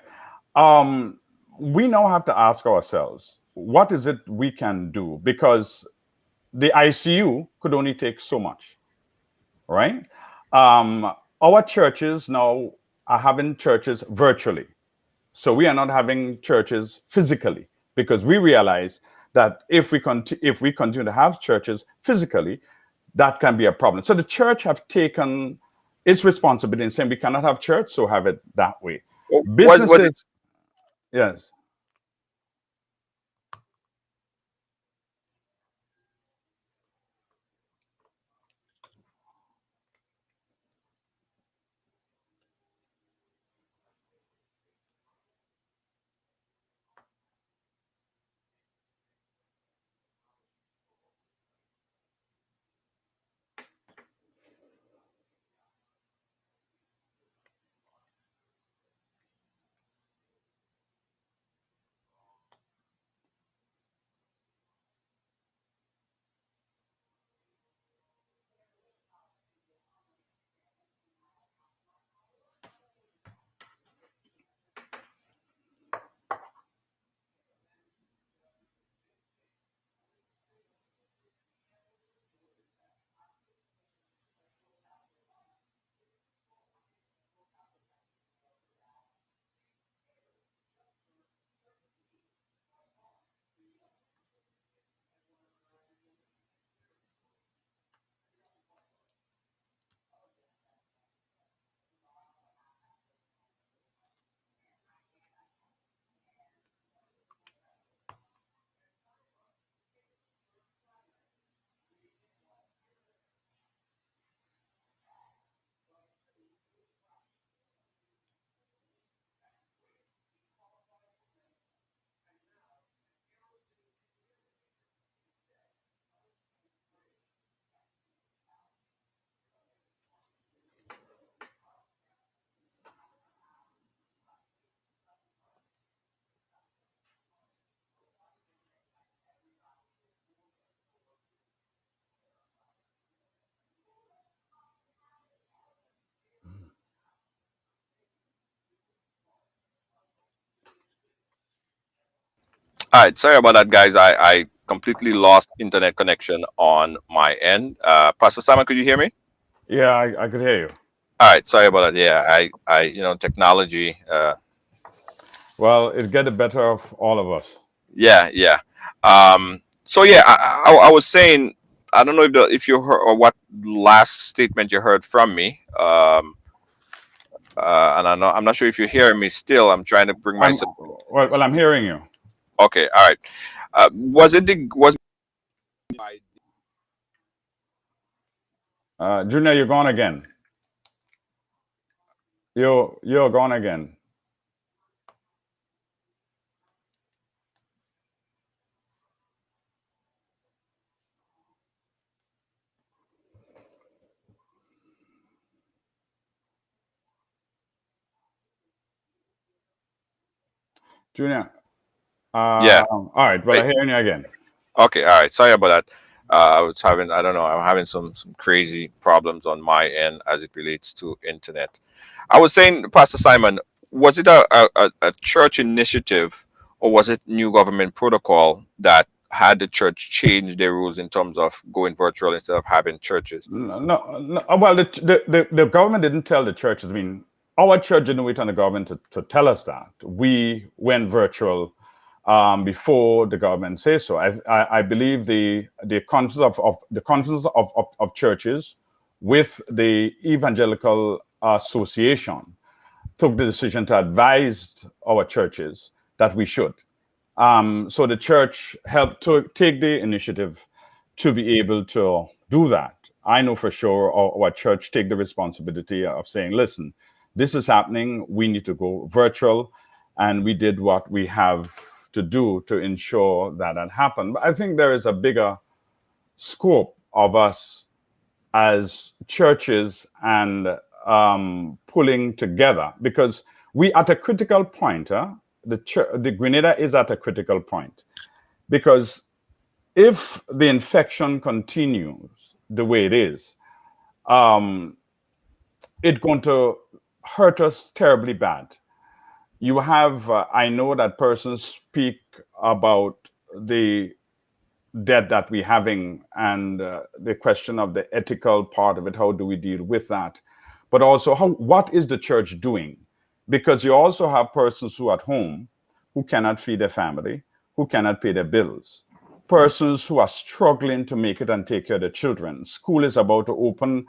We now have to ask ourselves, what is it we can do? Because the ICU could only take so much, right? Our churches now are having churches virtually. So we are not having churches physically because we realize that if we continue to have churches physically, that can be a problem. So the church have taken its responsibility in saying we cannot have church, so have it that way. Businesses, yes. All right, sorry about that, guys. I completely lost internet connection on my end. Pastor Simon, could you hear me? Yeah, I could hear you. All right, sorry about that. Yeah, technology. Well, it get the better of all of us. Yeah, yeah. So yeah, I was saying, I don't know if you heard or what last statement you heard from me. And I'm not sure if you're hearing me still. I'm trying to bring I'm myself. well, I'm hearing you. Okay, all right. Was Junior, you're gone again. You're gone again. Junior. Yeah. All right. Well, Right. I'm hearing you again. Okay, all right. Sorry about that. I don't know, I'm having some crazy problems on my end as it relates to internet. I was saying, Pastor Simon, was it a church initiative, or was it new government protocol that had the church change their rules in terms of going virtual instead of having churches? No. Well, the government didn't tell the churches. I mean, our church didn't wait on the government to tell us that. We went virtual before the government says so. I believe the conference of churches with the Evangelical Association took the decision to advise our churches that we should. So the church helped to take the initiative to be able to do that. I know for sure our church take the responsibility of saying, listen, this is happening. We need to go virtual. And we did what we have to do to ensure that that happened. But I think there is a bigger scope of us as churches and pulling together, because we at a critical point. The Grenada is at a critical point, because if the infection continues the way it is, it's going to hurt us terribly bad. You have, I know that persons speak about the debt that we're having and the question of the ethical part of it. How do we deal with that? But also, what is the church doing? Because you also have persons who are at home who cannot feed their family, who cannot pay their bills, persons who are struggling to make it and take care of their children. School is about to open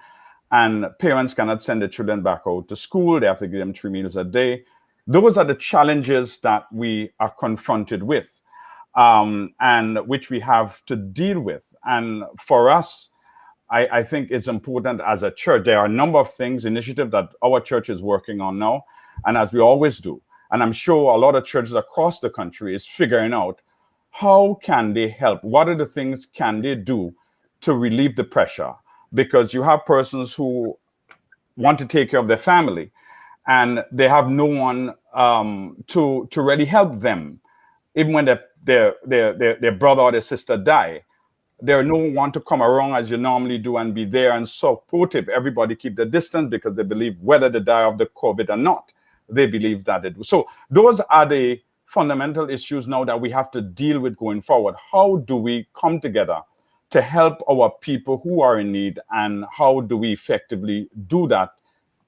and parents cannot send their children back out to school. They have to give them 3 meals a day. Those are the challenges that we are confronted with, and which we have to deal with. And for us, I think it's important as a church. There are a number of things, initiatives that our church is working on now, and as we always do. And I'm sure a lot of churches across the country is figuring out how can they help? What are the things can they do to relieve the pressure? Because you have persons who want to take care of their family, and they have no one to really help them, even when their brother or their sister die. There no one to come around as you normally do and be there and supportive. Everybody keep the distance because they believe whether they die of the COVID or not, they believe that it. So those are the fundamental issues now that we have to deal with going forward. How do we come together to help our people who are in need, and how do we effectively do that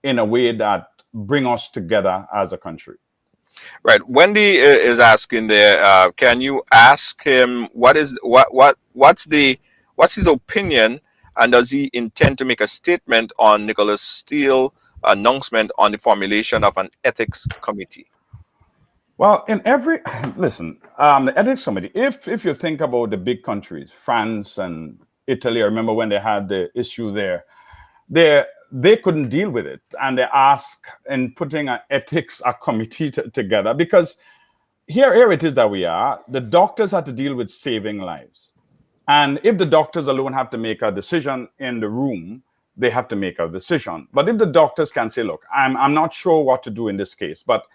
in a way that bring us together as a country? Right. Wendy is asking there. Can you ask him what's his opinion, and does he intend to make a statement on Nicholas Steele's announcement on the formulation of an ethics committee? Well, in every listen, the ethics committee. If you think about the big countries, France and Italy, I remember when they had the issue there, they couldn't deal with it, and they asked in putting an ethics committee together, because here it is that we are. The doctors had to deal with saving lives, and if the doctors alone have to make a decision in the room, they have to make a decision. But if the doctors can say, look, I'm not sure what to do in this case, but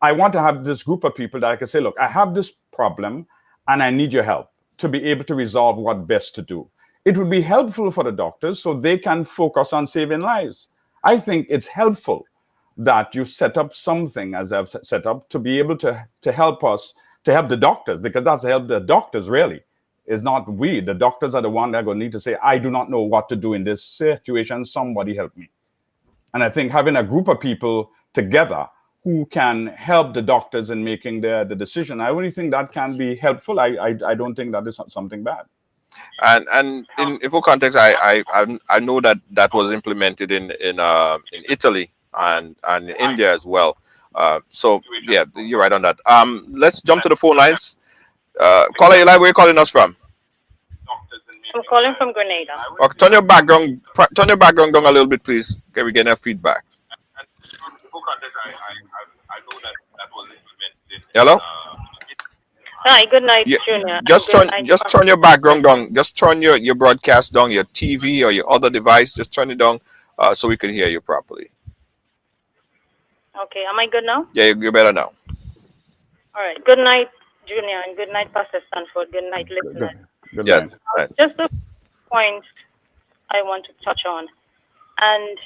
I want to have this group of people that I can say, look, I have this problem and I need your help to be able to resolve what best to do. It would be helpful for the doctors so they can focus on saving lives. I think it's helpful that you set up something, as I've set up, to be able to help us to help the doctors, because that's to help the doctors really. It's not we. The doctors are the one that are going to need to say, I do not know what to do in this situation. Somebody help me. And I think having a group of people together who can help the doctors in making the decision, I only think that can be helpful. I don't think that is something bad. And in full context, I know that was implemented in Italy and India as well. So yeah, you're right on that. Let's jump to the phone lines. Caller, you live. Where are you calling us from? I'm calling from Grenada. Okay, turn your background down a little bit, please. Okay, we're getting a feedback. Hello. Hi, good night, Yeah, Junior. just Good turn night. just turn your background down. Just turn your broadcast down, your TV or your other device. Just turn it down so we can hear you properly. Okay, am I good now? Yeah, you're better now. All right. Good night, Junior, and good night, Pastor Stanford. Good night, listeners. Good Yes. night. Right. Just a point I want to touch on. And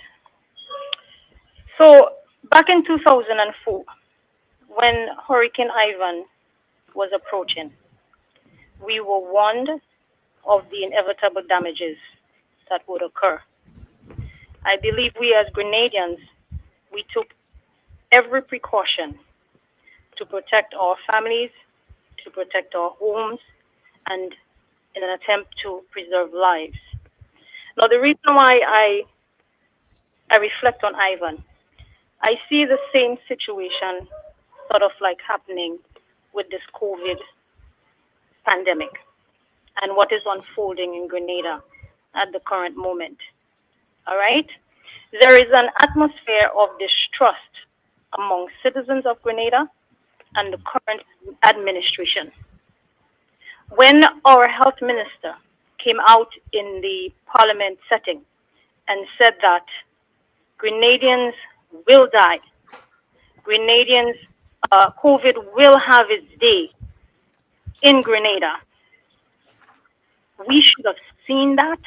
so back in 2004, when Hurricane Ivan was approaching, we were warned of the inevitable damages that would occur. I believe we as Grenadians, we took every precaution to protect our families, to protect our homes, and in an attempt to preserve lives. Now, the reason why I reflect on Ivan, I see the same situation sort of like happening with this COVID pandemic and what is unfolding in Grenada at the current moment. All right? There is an atmosphere of distrust among citizens of Grenada and the current administration. When our health minister came out in the parliament setting and said that Grenadians will die, Grenadians, COVID will have its day in Grenada, we should have seen that,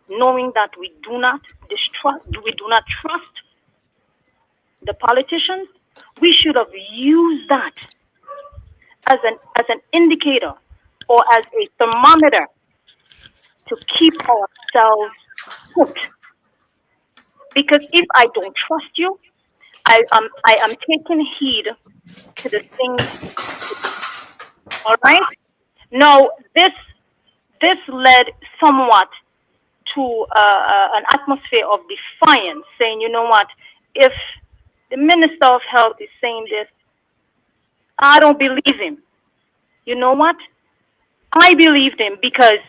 knowing that we do not trust the politicians. We should have used that as an indicator or as a thermometer to keep ourselves put. Because if I don't trust you, I am taking heed to the things. All right. Now this led somewhat to an atmosphere of defiance, saying, you know what, if the Minister of Health is saying this, I don't believe him. You know what? I believed him because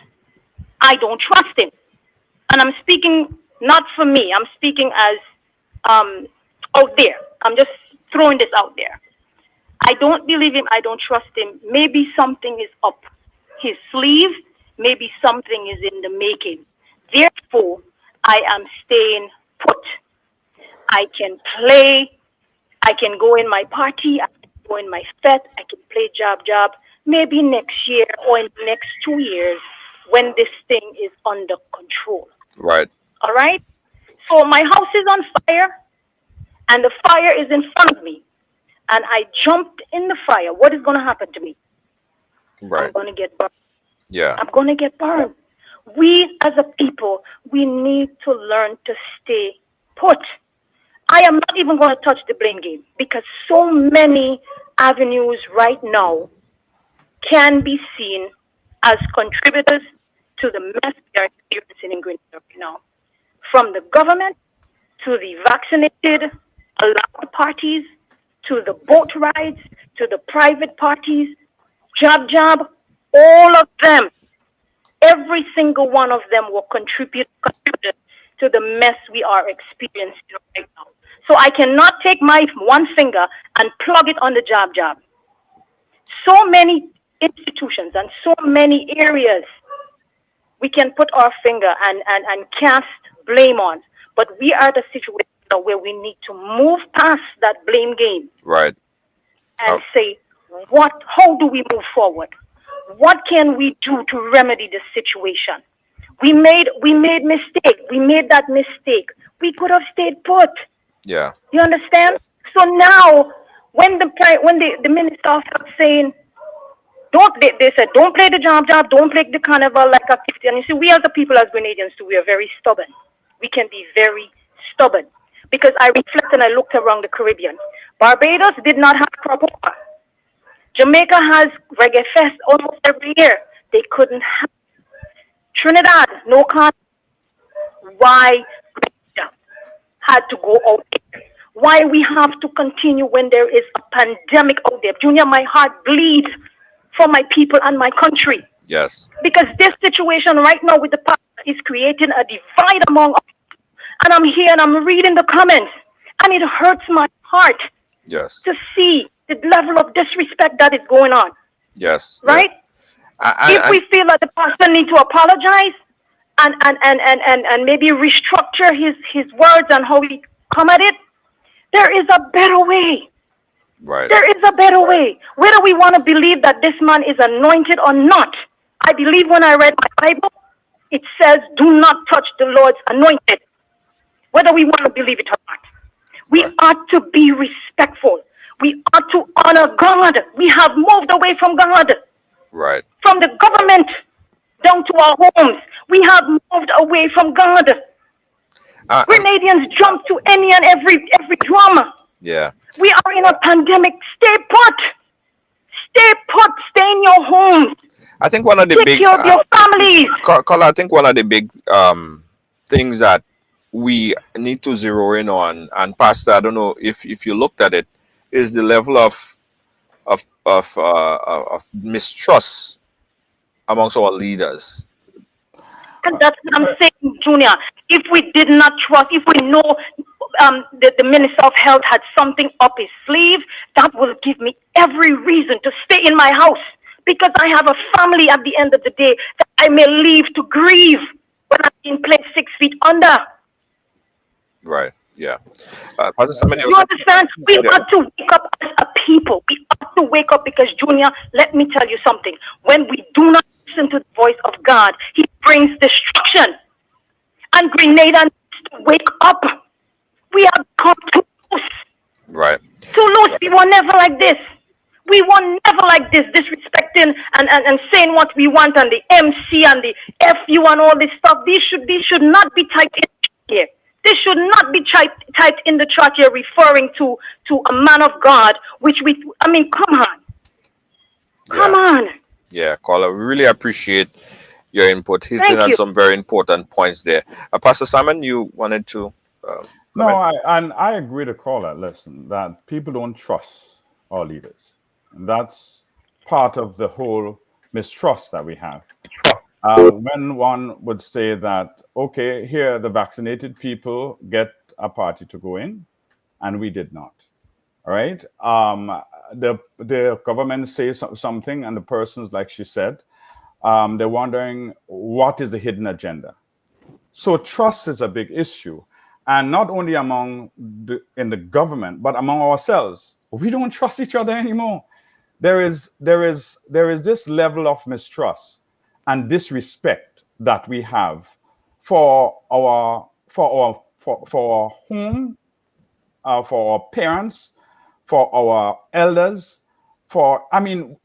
I don't trust him. And I'm speaking not for me. I'm speaking as out there. I'm just throwing this out there. I don't believe him. I don't trust him. Maybe something is up his sleeve. Maybe something is in the making. Therefore, I am staying put. I can play. I can go in my party. I can go in my fete. I can play job. Maybe next year or in the next 2 years when this thing is under control. Right. All right? So my house is on fire and the fire is in front of me. And I jumped in the fire. What is going to happen to me? Right. I'm going to get burned. Yeah. I'm going to get burned. We as a people, we need to learn to stay put. I am not even going to touch the blame game because so many avenues right now can be seen as contributors to the mess we are experiencing in Grenada right now. From the government to the vaccinated allowed parties to the boat rides to the private parties, job, all of them, every single one of them will contribute to the mess we are experiencing right now. So I cannot take my one finger and plug it on the job. So many institutions and so many areas we can put our finger and cast blame on. But we are at a situation where we need to move past that blame game. Right. And say, how do we move forward? What can we do to remedy this situation? We made mistake. We made that mistake. We could have stayed put. Yeah. You understand? So now, when the Minister of Health saying They said, don't play the job, don't play the carnival like activity. And you see, we as the people, as Grenadians too, we are very stubborn. We can be very stubborn. Because I reflect and I looked around the Caribbean. Barbados did not have proper. Jamaica has Reggae Fest almost every year. They couldn't have. Trinidad, no con. Why had to go out there? Why we have to continue when there is a pandemic out there? Junior, my heart bleeds for my people and my country. Yes. Because this situation right now with the pastor is creating a divide among us. And I'm here and I'm reading the comments. And it hurts my heart Yes. to see the level of disrespect that is going on. Yes. Right? If we feel that the pastor needs to apologize and maybe restructure his words and how he come at it, there is a better way. Right. There is a better way. Whether we want to believe that this man is anointed or not, I believe when I read my Bible, it says, do not touch the Lord's anointed. Whether we want to believe it or not. We ought to be respectful. We ought to honor God. We have moved away from God. Right. From the government down to our homes. We have moved away from God. Grenadians jump to any and every drama. Yeah. We are in a pandemic. Stay put. Stay put. Stay in your homes. I think one of the Take big care of your families. Carla, I think one of the big things that we need to zero in on, and Pastor, I don't know if you looked at it, is the level of mistrust amongst our leaders. And that's what I'm saying, Junior. If we did not trust, if we know the Minister of Health had something up his sleeve, that will give me every reason to stay in my house. Because I have a family at the end of the day that I may leave to grieve when I'm in place 6 feet under. Right. Yeah. Pastor Simon, you understand? We ought to wake up as a people. We ought to wake up because, Junior, let me tell you something. When we do not listen to the voice of God, He brings destruction. And Grenada needs to wake up. We have come too loose. Right. Too loose. We were never like this. We were never like this, disrespecting and saying what we want, and the MC and the FU and all this stuff. These should not be typed in here. This should not be typed in the chart here, referring to a man of God, come on. Come on. Yeah, Carla, we really appreciate your input. Hitting on some very important points there. Pastor Simon, you wanted to No, I agree to Carla. Listen, that people don't trust our leaders. And that's part of the whole mistrust that we have. When one would say that, okay, here the vaccinated people get a party to go in, and we did not. All right. The government says something, and the persons, like she said, they're wondering what is the hidden agenda. So trust is a big issue, and not only in the government, but among ourselves. We don't trust each other anymore. There is this level of mistrust and disrespect that we have for our home, for our parents, for our elders,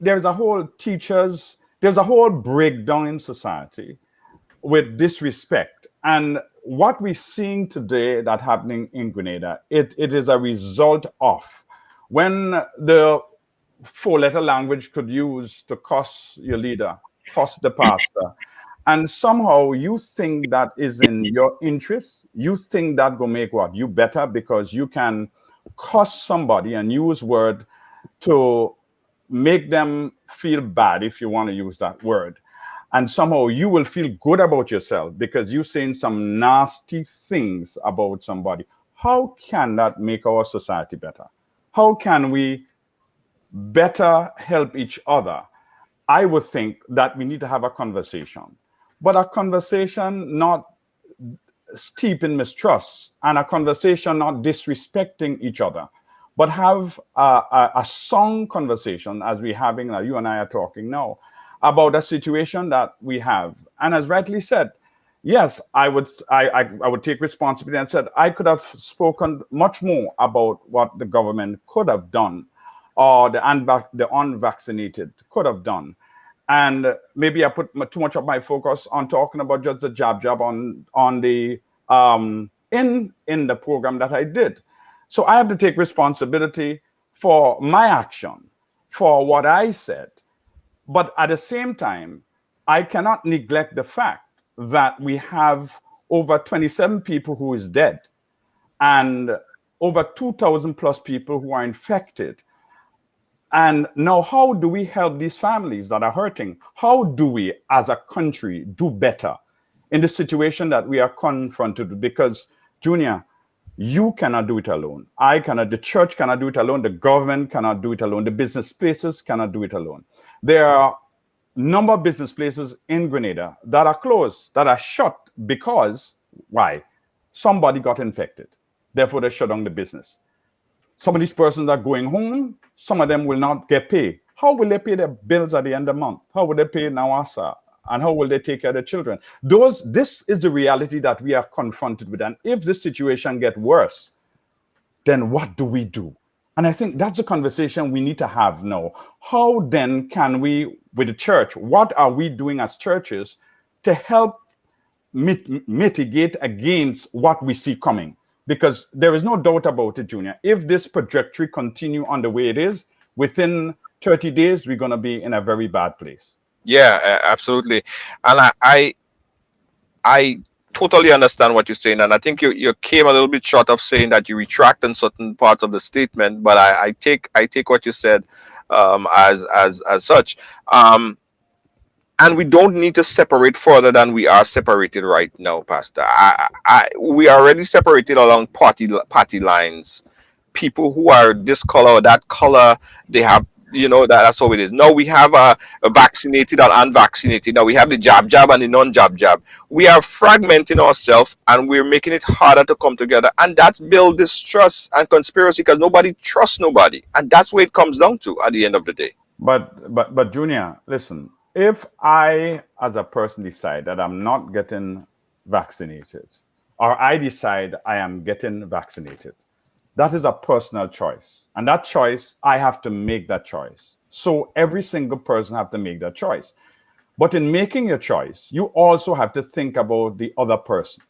there's a whole there's a whole breakdown in society with disrespect. And what we're seeing today that happening in Grenada, it is a result of when the four-letter language could use to cuss your leader, cuss the pastor, and somehow you think that is in your interest. You think that go make you better because you can cuss somebody and use word to make them feel bad, if you want to use that word. And somehow you will feel good about yourself because you're saying some nasty things about somebody. How can that make our society better? How can we better help each other? I would think that we need to have a conversation, but a conversation not steep in mistrust, and a conversation not disrespecting each other, but have a sound conversation as we're having, you and I are talking now, about a situation that we have. And as rightly said, yes, I would take responsibility and said I could have spoken much more about what the government could have done, or the unvaccinated could have done. And maybe I put too much of my focus on talking about just the jab on the in the program that I did. So I have to take responsibility for my action, for what I said. But at the same time, I cannot neglect the fact that we have over 27 people who is dead and over 2,000 plus people who are infected. And now, how do we help these families that are hurting? How do we, as a country, do better in the situation that we are confronted with? Because, Junior, you cannot do it alone. I cannot, the church cannot do it alone. The government cannot do it alone. The business places cannot do it alone. There are a number of business places in Grenada that are closed, that are shut because, why? Somebody got infected. Therefore, they shut down the business. Some of these persons are going home. Some of them will not get paid. How will they pay their bills at the end of the month? How will they pay Nawasa? And how will they take care of their children? This is the reality that we are confronted with. And if this situation gets worse, then what do we do? And I think that's a conversation we need to have now. How then can we, with the church, what are we doing as churches to help mitigate against what we see coming? Because there is no doubt about it, Junior. If this trajectory continue on the way it is, within 30 days, we're going to be in a very bad place. Yeah, absolutely. And I totally understand what you're saying. And I think you came a little bit short of saying that you retract on certain parts of the statement. But I take what you said as such. And we don't need to separate further than we are separated right now, Pastor. We are already separated along party lines. People who are this color or that color, they have, that's how it is. Now we have a vaccinated and unvaccinated. Now we have the jab and the non-jab. We are fragmenting ourselves and we're making it harder to come together. And that's build distrust and conspiracy because nobody trusts nobody. And that's where it comes down to at the end of the day. But Junior, listen. If I, as a person, decide that I'm not getting vaccinated, or I decide I am getting vaccinated, that is a personal choice. And that choice, I have to make that choice. So every single person have to make that choice. But in making your choice, you also have to think about the other person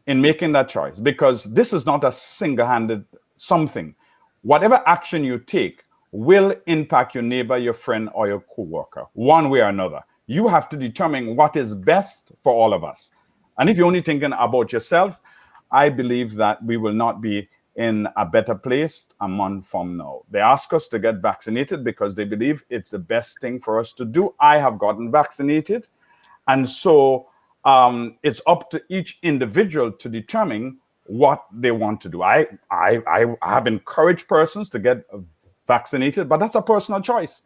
in making that choice, because this is not a single-handed something. Whatever action you take will impact your neighbor, your friend, or your co-worker, one way or another. You have to determine what is best for all of us. And if you're only thinking about yourself, I believe that we will not be in a better place a month from now. They ask us to get vaccinated because they believe it's the best thing for us to do. I have gotten vaccinated. And so it's up to each individual to determine what they want to do. I have encouraged persons to get vaccinated, but that's a personal choice.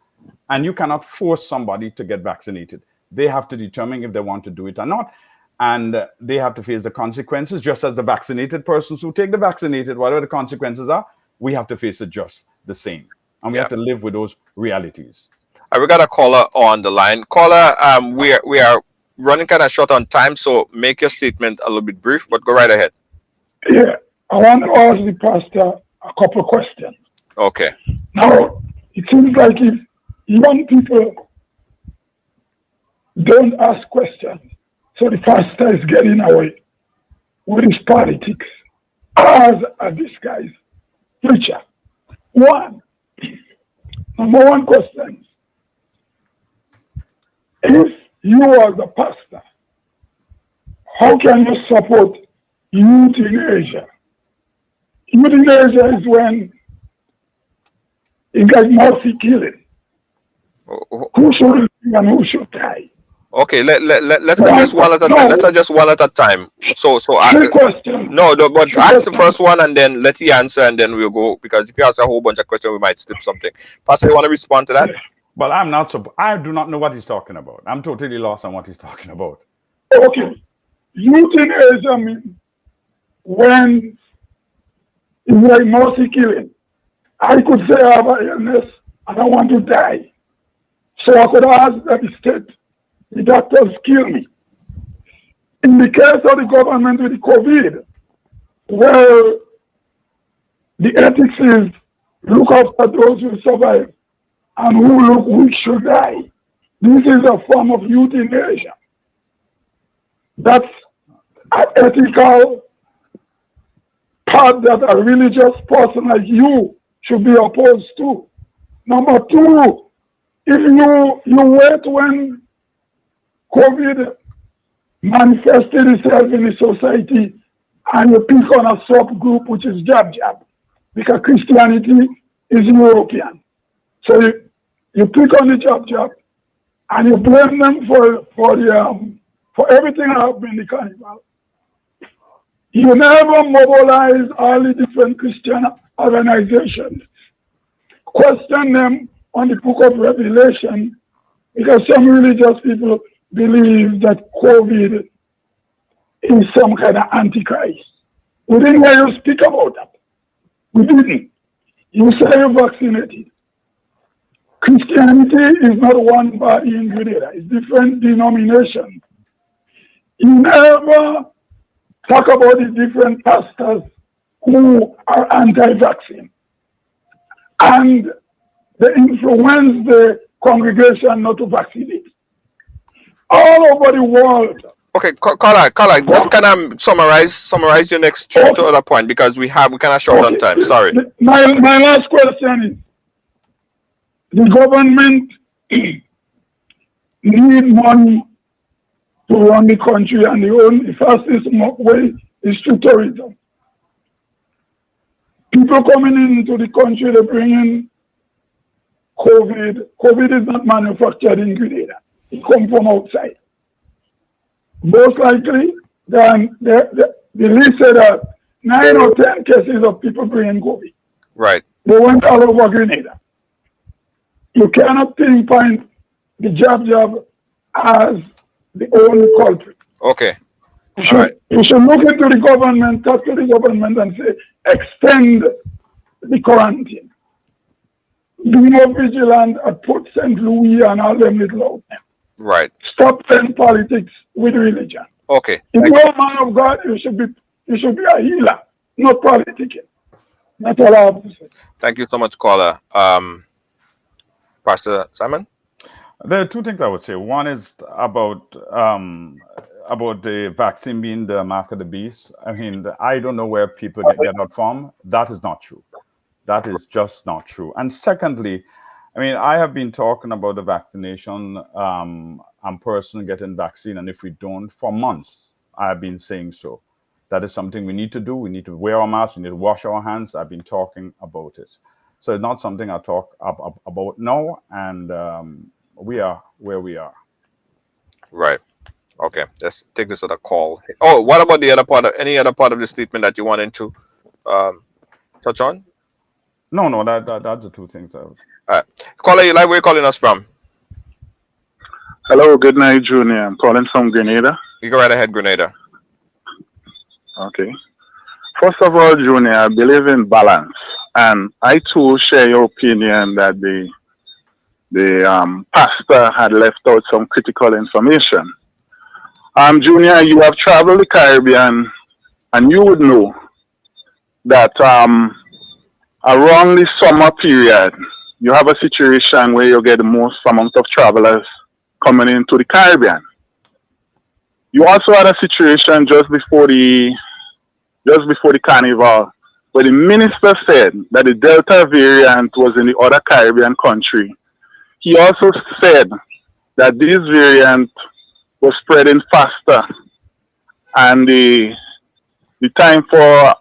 And you cannot force somebody to get vaccinated. They have to determine if they want to do it or not. And they have to face the consequences, just as the vaccinated persons who take the vaccinated, whatever the consequences are, we have to face it just the same. And we have to live with those realities. We got a caller on the line. Caller, we are running kind of short on time, so make your statement a little bit brief, but go right ahead. Yeah, I want to ask the pastor a couple of questions. Okay. Now, it seems like if young people don't ask questions, so the pastor is getting away with his politics as this guy's preacher. Number one question, if you are the pastor, how can you support youth in Asia? Youth in Asia is when it's like mercy killing. Who should live and who should die? Okay, let's adjust one at a time. Let's adjust one at a time. So but ask the first one and then let you answer and then we'll go, because if you ask a whole bunch of questions, we might slip something. Pastor, you want to respond to that? Well, I do not know what he's talking about. I'm totally lost on what he's talking about. Okay. Youth in Asia means when it's like mercy killing. I could say I have an illness and I want to die. So I could ask that the state, the doctors kill me. In the case of the government with the COVID, where the ethics is look after those who survive and who look who should die. This is a form of euthanasia. That's an ethical part that a religious person like you should be opposed to. Number two, if you wait when COVID manifested itself in the society and you pick on a subgroup which is jab, because Christianity is European. So you pick on the jab, and you blame them for everything that happened in the carnival. You never mobilize all the different Christian organizations. Question them on the book of Revelation, because some religious people believe that COVID is some kind of antichrist. We didn't hear you speak about that. We didn't. You say you're vaccinated. Christianity is not one body in Grenada. It's different denominations. You never talk about the different pastors who are anti-vaccine and they influence the congregation not to vaccinate. All over the world. Okay, Carla, just kind of summarize your next two other point, because we kind of short on time. Sorry. My last question is, the government need money to run the country, and the fastest way is through tourism. People coming into the country, they bring in COVID. COVID is not manufactured in Grenada. It comes from outside. Most likely, the list said that 9 or 10 cases of people bringing COVID. Right. They went all over Grenada. You cannot pinpoint the jab as the only culprit. Okay. You should look into the government, talk to the government and say, extend the quarantine. Be more vigilant at Port St. Louis and all them little out there. Right. Stop playing politics with religion. Okay. If you're a man of God, you should be a healer, not politicking. That's all I have to say. Thank you so much, caller. Pastor Simon? There are two things I would say. One is about the vaccine being the mark of the beast. I mean, I don't know where people get that from. That is not true. That is just not true. And secondly, I mean, I have been talking about the vaccination and person getting vaccine, and if we don't, for months, I have been saying so. That is something we need to do. We need to wear our masks. We need to wash our hands. I've been talking about it. So it's not something I talk about now, and we are where we are. Right. Okay. Let's take this other call. Oh, what about the other part? Any other part of the statement that you wanted to touch on? No, that's the two things. All right. Caller, you live. Where are you calling us from? Hello, good night, Junior. I'm calling from Grenada. You go right ahead, Grenada. Okay. First of all, Junior, I believe in balance. And I too share your opinion that the pastor had left out some critical information. Junior, you have traveled the Caribbean, and you would know that around the summer period, you have a situation where you get the most amount of travelers coming into the Caribbean. You also had a situation just before the carnival, where the minister said that the Delta variant was in the other Caribbean country. He also said that this variant was spreading faster, and the time for,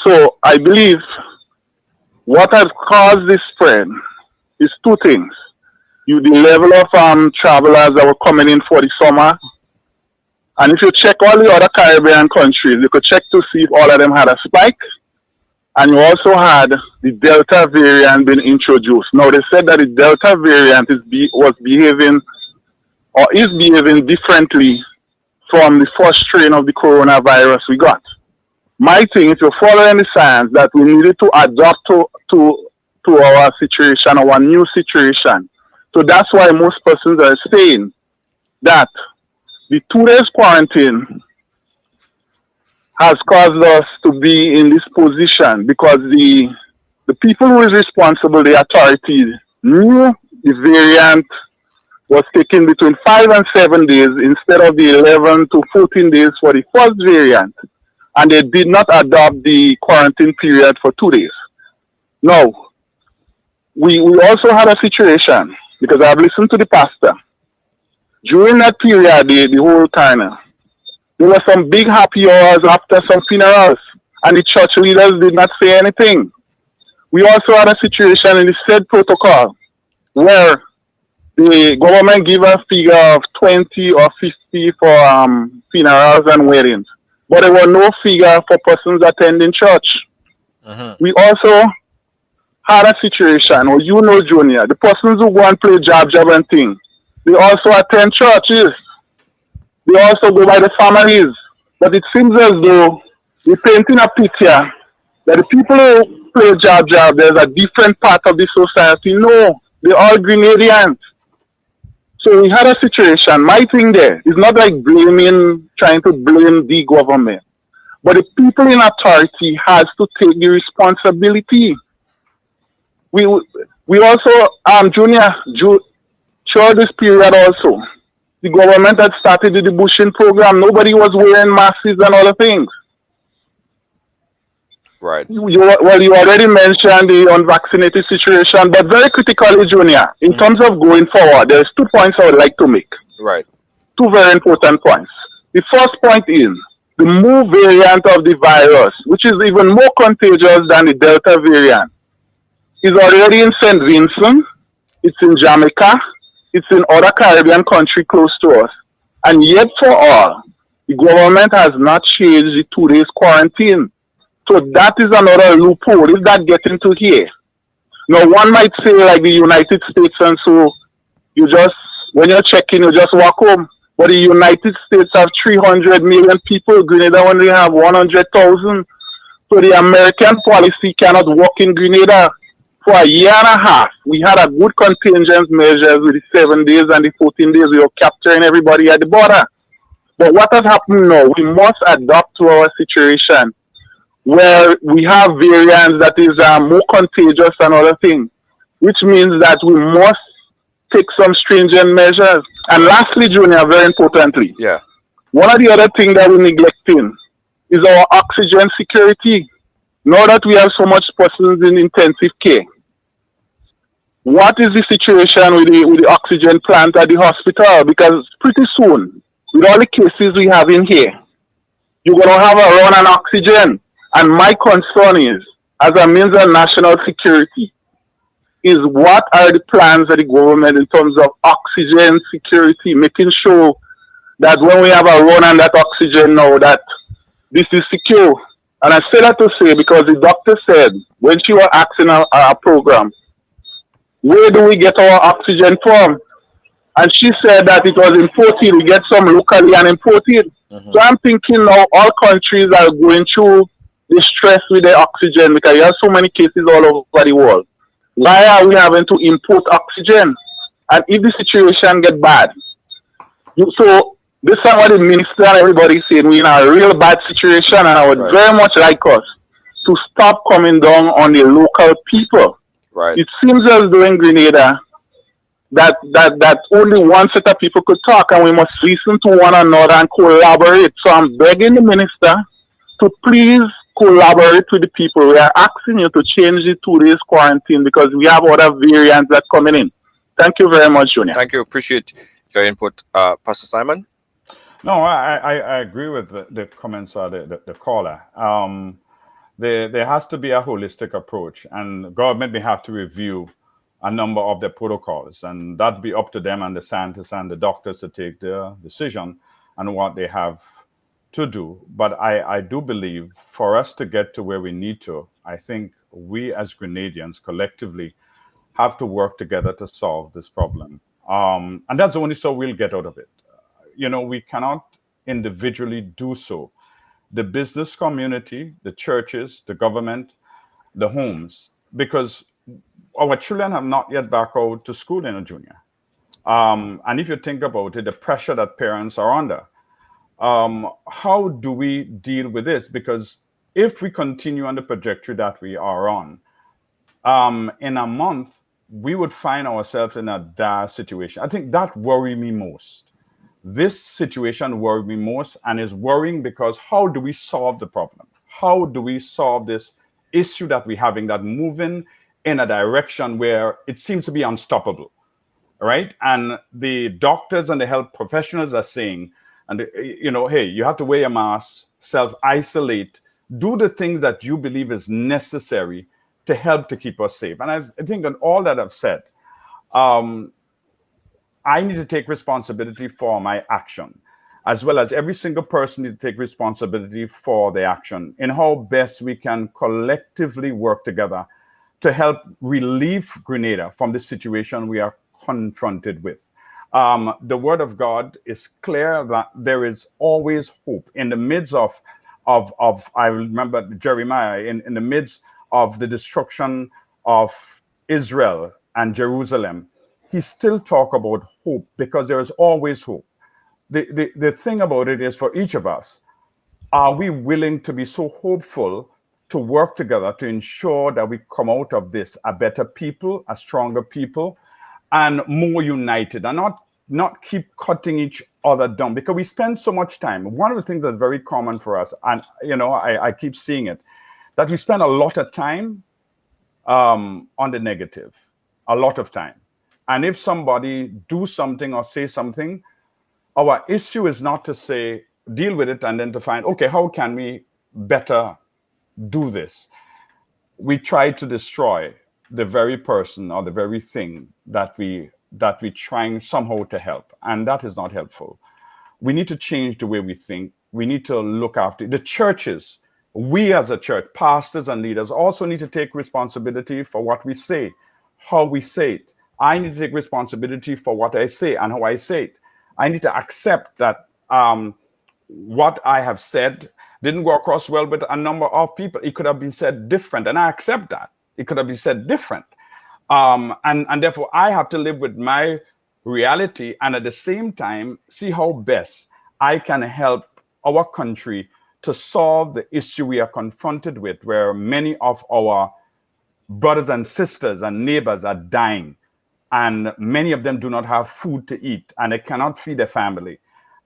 so I believe what has caused this spread is two things. The level of travelers that were coming in for the summer. And if you check all the other Caribbean countries, you could check to see if all of them had a spike. And you also had the Delta variant being introduced. Now, they said that the Delta variant is behaving differently from the first strain of the coronavirus we got. My thing, if you're following the science, that we needed to adapt to our situation, our new situation. So that's why most persons are saying that the 2 days quarantine has caused us to be in this position, because the the people who is responsible, the authorities, knew the variant was taken between 5 and 7 days instead of the 11 to 14 days for the first variant. And they did not adopt the quarantine period for 2 days. Now, we also had a situation, because I've listened to the pastor. During that period, the whole time, there were some big happy hours after some funerals, and the church leaders did not say anything. We also had a situation in the said protocol where the government gave a figure of 20 or 50 for funerals and weddings, but there were no figure for persons attending church. We also had a situation, or Junior, the persons who go and play job and thing, they also attend churches. They also go by the families. But it seems as though we're painting a picture that the people who play job, there's a different part of the society. No, they're all Grenadians. So we had a situation. My thing there is not like trying to blame the government. But the people in authority has to take the responsibility. We also, Junior, throughout this period also, the government had started the bushing program. Nobody was wearing masks and other things. Right. You already mentioned the unvaccinated situation, but very critically, Junior, in terms of going forward, there's 2 points I would like to make. Right. 2 very important points. The first point is the new variant of the virus, which is even more contagious than the Delta variant, is already in St. Vincent, it's in Jamaica, it's in other Caribbean countries close to us. And yet for all, the government has not changed the 2 days quarantine. So that is another loophole. Is that getting to here? Now, one might say like the United States, and so you just, when you're checking, you just walk home. But the United States have 300 million people. Grenada only have 100,000. So the American policy cannot work in Grenada. For a year and a half, we had a good contingent measures with the 7 days and the 14 days. We were capturing everybody at the border. But what has happened now? We must adapt to our situation where we have variants that is more contagious and other things, which means that we must take some stringent measures. And lastly, Junior, very importantly, one of the other things that we're neglecting is our oxygen security. Now that we have so much persons in intensive care, what is the situation with the oxygen plant at the hospital? Because pretty soon, with all the cases we have in here, you're going to have a run on oxygen. And my concern is, as a means of national security, is what are the plans of the government in terms of oxygen security, making sure that when we have a run on that oxygen now, that this is secure. And I say that to say because the doctor said, when she was asking our program, where do we get our oxygen from? And she said that it was imported. We get some locally and imported. So I'm thinking now all countries are going through the stress with the oxygen because you have so many cases all over the world. Why are we having to import oxygen? And if the situation get bad, so this is what the minister and everybody saying, we're in a real bad situation, and I would very much like us to stop coming down on the local people. Right. It seems as though in Grenada that only one set of people could talk, and we must listen to one another and collaborate. So I'm begging the minister to please collaborate with the people. We are asking you to change the 2 days quarantine because we have other variants that are coming in. Thank you very much, Junior. Thank you. Appreciate your input. Pastor Simon? No, I agree with the comments of the caller. There has to be a holistic approach, and government may have to review a number of the protocols, and that be up to them and the scientists and the doctors to take the decision on what they have to do. But I do believe for us to get to where we need to, I think we as Grenadians collectively have to work together to solve this problem. And that's the only so we'll get out of it. We cannot individually do so. The business community, the churches, the government, the homes, because our children have not yet back out to school in a junior. And if you think about it, the pressure that parents are under, how do we deal with this? Because if we continue on the trajectory that we are on, in a month, we would find ourselves in a dire situation. I think that worried me most. This situation worried me most, and is worrying because how do we solve the problem? How do we solve this issue that we're having that moving in a direction where it seems to be unstoppable, right? And the doctors and the health professionals are saying, and hey, you have to wear a mask, self-isolate, do the things that you believe is necessary to help to keep us safe. And I think on all that I've said, I need to take responsibility for my action, as well as every single person need to take responsibility for the action in how best we can collectively work together to help relieve Grenada from the situation we are confronted with. The word of God is clear that there is always hope in the midst of I remember Jeremiah in the midst of the destruction of Israel and Jerusalem. He still talk about hope because there is always hope. The thing about it is, for each of us, are we willing to be so hopeful to work together to ensure that we come out of this a better people, a stronger people, and more united, and not keep cutting each other down, because we spend so much time. One of the things that's very common for us, and I keep seeing it, that we spend a lot of time on the negative, a lot of time. And if somebody do something or say something, our issue is not to say, deal with it and then to find, okay, how can we better do this? We try to destroy the very person or the very thing that we trying somehow to help. And that is not helpful. We need to change the way we think. We need to look after the churches. We as a church, pastors and leaders, also need to take responsibility for what we say, how we say it. I need to take responsibility for what I say and how I say it. I need to accept that what I have said didn't go across well with a number of people. It could have been said different, and I accept that. It could have been said different. And therefore, I have to live with my reality and at the same time see how best I can help our country to solve the issue we are confronted with, where many of our brothers and sisters and neighbors are dying, and many of them do not have food to eat, and they cannot feed their family,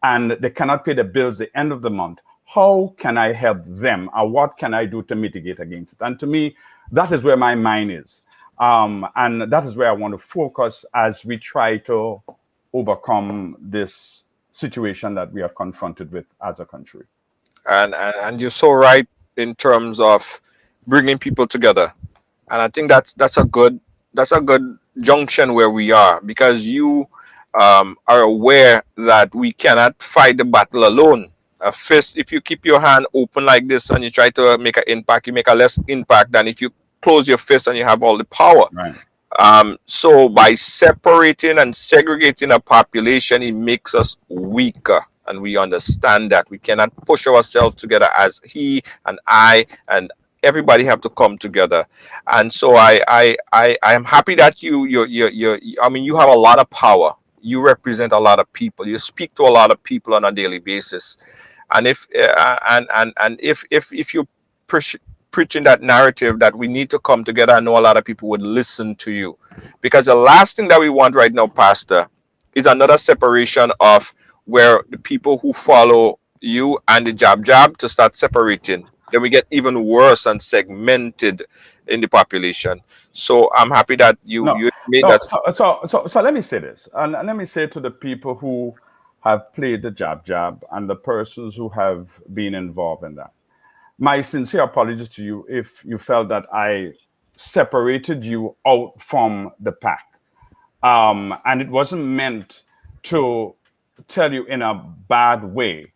and they cannot pay the bills at the end of the month. How can I help them, or what can I do to mitigate against it? And to me, that is where my mind is. And that is where I want to focus as we try to overcome this situation that we are confronted with as a country. And you're so right in terms of bringing people together. And I think that's a good junction where we are, because you are aware that we cannot fight the battle alone. A fist, if you keep your hand open like this and you try to make an impact, you make a less impact than if you close your fist and you have all the power. Right. So by separating and segregating a population, it makes us weaker. And we understand that we cannot push ourselves together as he and I and everybody have to come together. And so I am happy that you have a lot of power. You represent a lot of people. You speak to a lot of people on a daily basis. And if you preaching that narrative that we need to come together, I know a lot of people would listen to you, because the last thing that we want right now, Pastor, is another separation of where the people who follow you and the jab to start separating. Then we get even worse and segmented in the population. So I'm happy that you made that. So let me say this, and let me say to the people who have played the jab and the persons who have been involved in that, my sincere apologies to you if you felt that I separated you out from the pack. And it wasn't meant to tell you in a bad way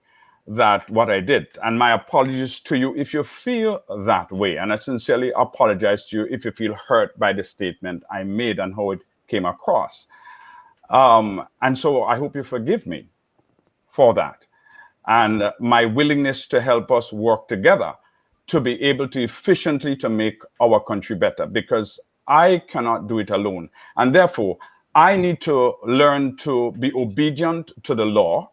that what I did. And my apologies to you if you feel that way. And I sincerely apologize to you if you feel hurt by the statement I made and how it came across. And so I hope you forgive me for that. And my willingness to help us work together to be able to efficiently to make our country better, because I cannot do it alone. And therefore, I need to learn to be obedient to the law,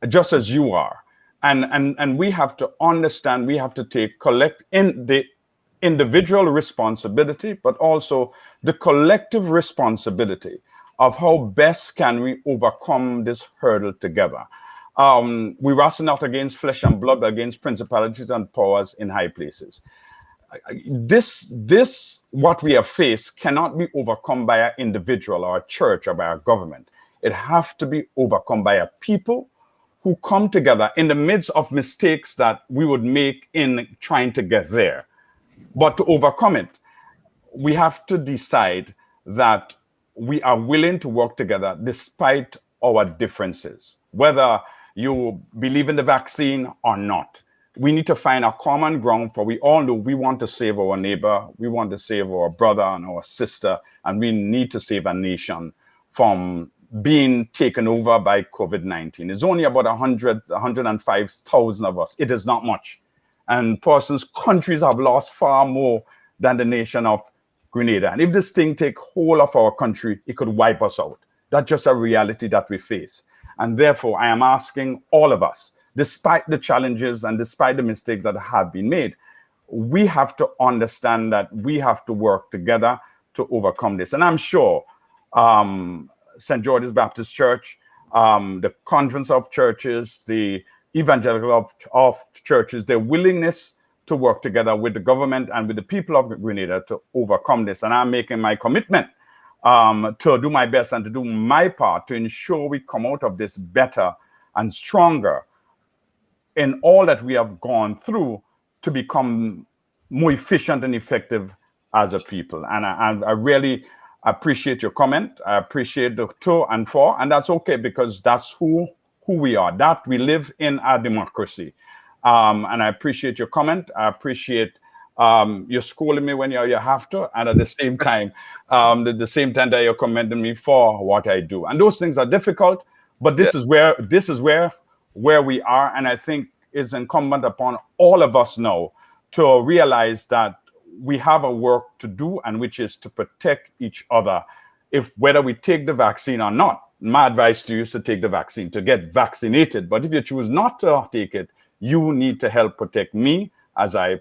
just as you are. And we have to understand, we have to collect in the individual responsibility, but also the collective responsibility of how best can we overcome this hurdle together. We wrestle not against flesh and blood, but against principalities and powers in high places. This what we have faced cannot be overcome by an individual or a church or by a government. It has to be overcome by a people who come together in the midst of mistakes that we would make in trying to get there. But to overcome it, we have to decide that we are willing to work together despite our differences, whether you believe in the vaccine or not. We need to find a common ground, for we all know we want to save our neighbor, we want to save our brother and our sister, and we need to save a nation from being taken over by COVID-19. It's only about 105,000 of us. It is not much. And countries have lost far more than the nation of Grenada. And if this thing take hold of our country, it could wipe us out. That's just a reality that we face. And therefore, I am asking all of us, despite the challenges and despite the mistakes that have been made, we have to understand that we have to work together to overcome this. And I'm sure St. George's Baptist Church, the Conference of Churches, the Evangelical of Churches, their willingness to work together with the government and with the people of Grenada to overcome this. And I'm making my commitment to do my best and to do my part to ensure we come out of this better and stronger in all that we have gone through to become more efficient and effective as a people. And I really appreciate your comment. I appreciate the to and for, and that's okay, because that's who we are, that we live in a democracy. And I appreciate your comment. I appreciate you're scolding me when you have to, and at the same time, the same time that you're commending me for what I do. And those things are difficult, but this is where we are. And I think it's incumbent upon all of us now to realize that we have a work to do, and which is to protect each other, whether we take the vaccine or not. My advice to you is to take the vaccine, to get vaccinated. But if you choose not to take it, you need to help protect me as I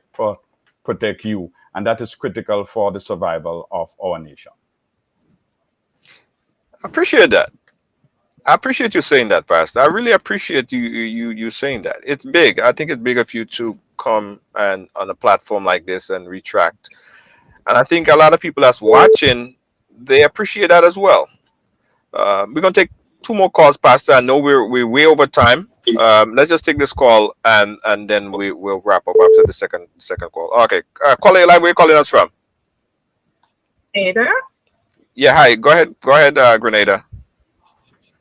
protect you. And that is critical for the survival of our nation. I appreciate that. I appreciate you saying that, Pastor. I really appreciate you saying that. It's big. I think it's big of you to come and on a platform like this and retract. And I think a lot of people that's watching, they appreciate that as well. We're gonna take two more calls, Pastor. I know we're way over time. Let's just take this call and then we'll wrap up after the second call. Okay, caller live. Where are you calling us from? Grenada? Yeah, hi. Go ahead, Grenada.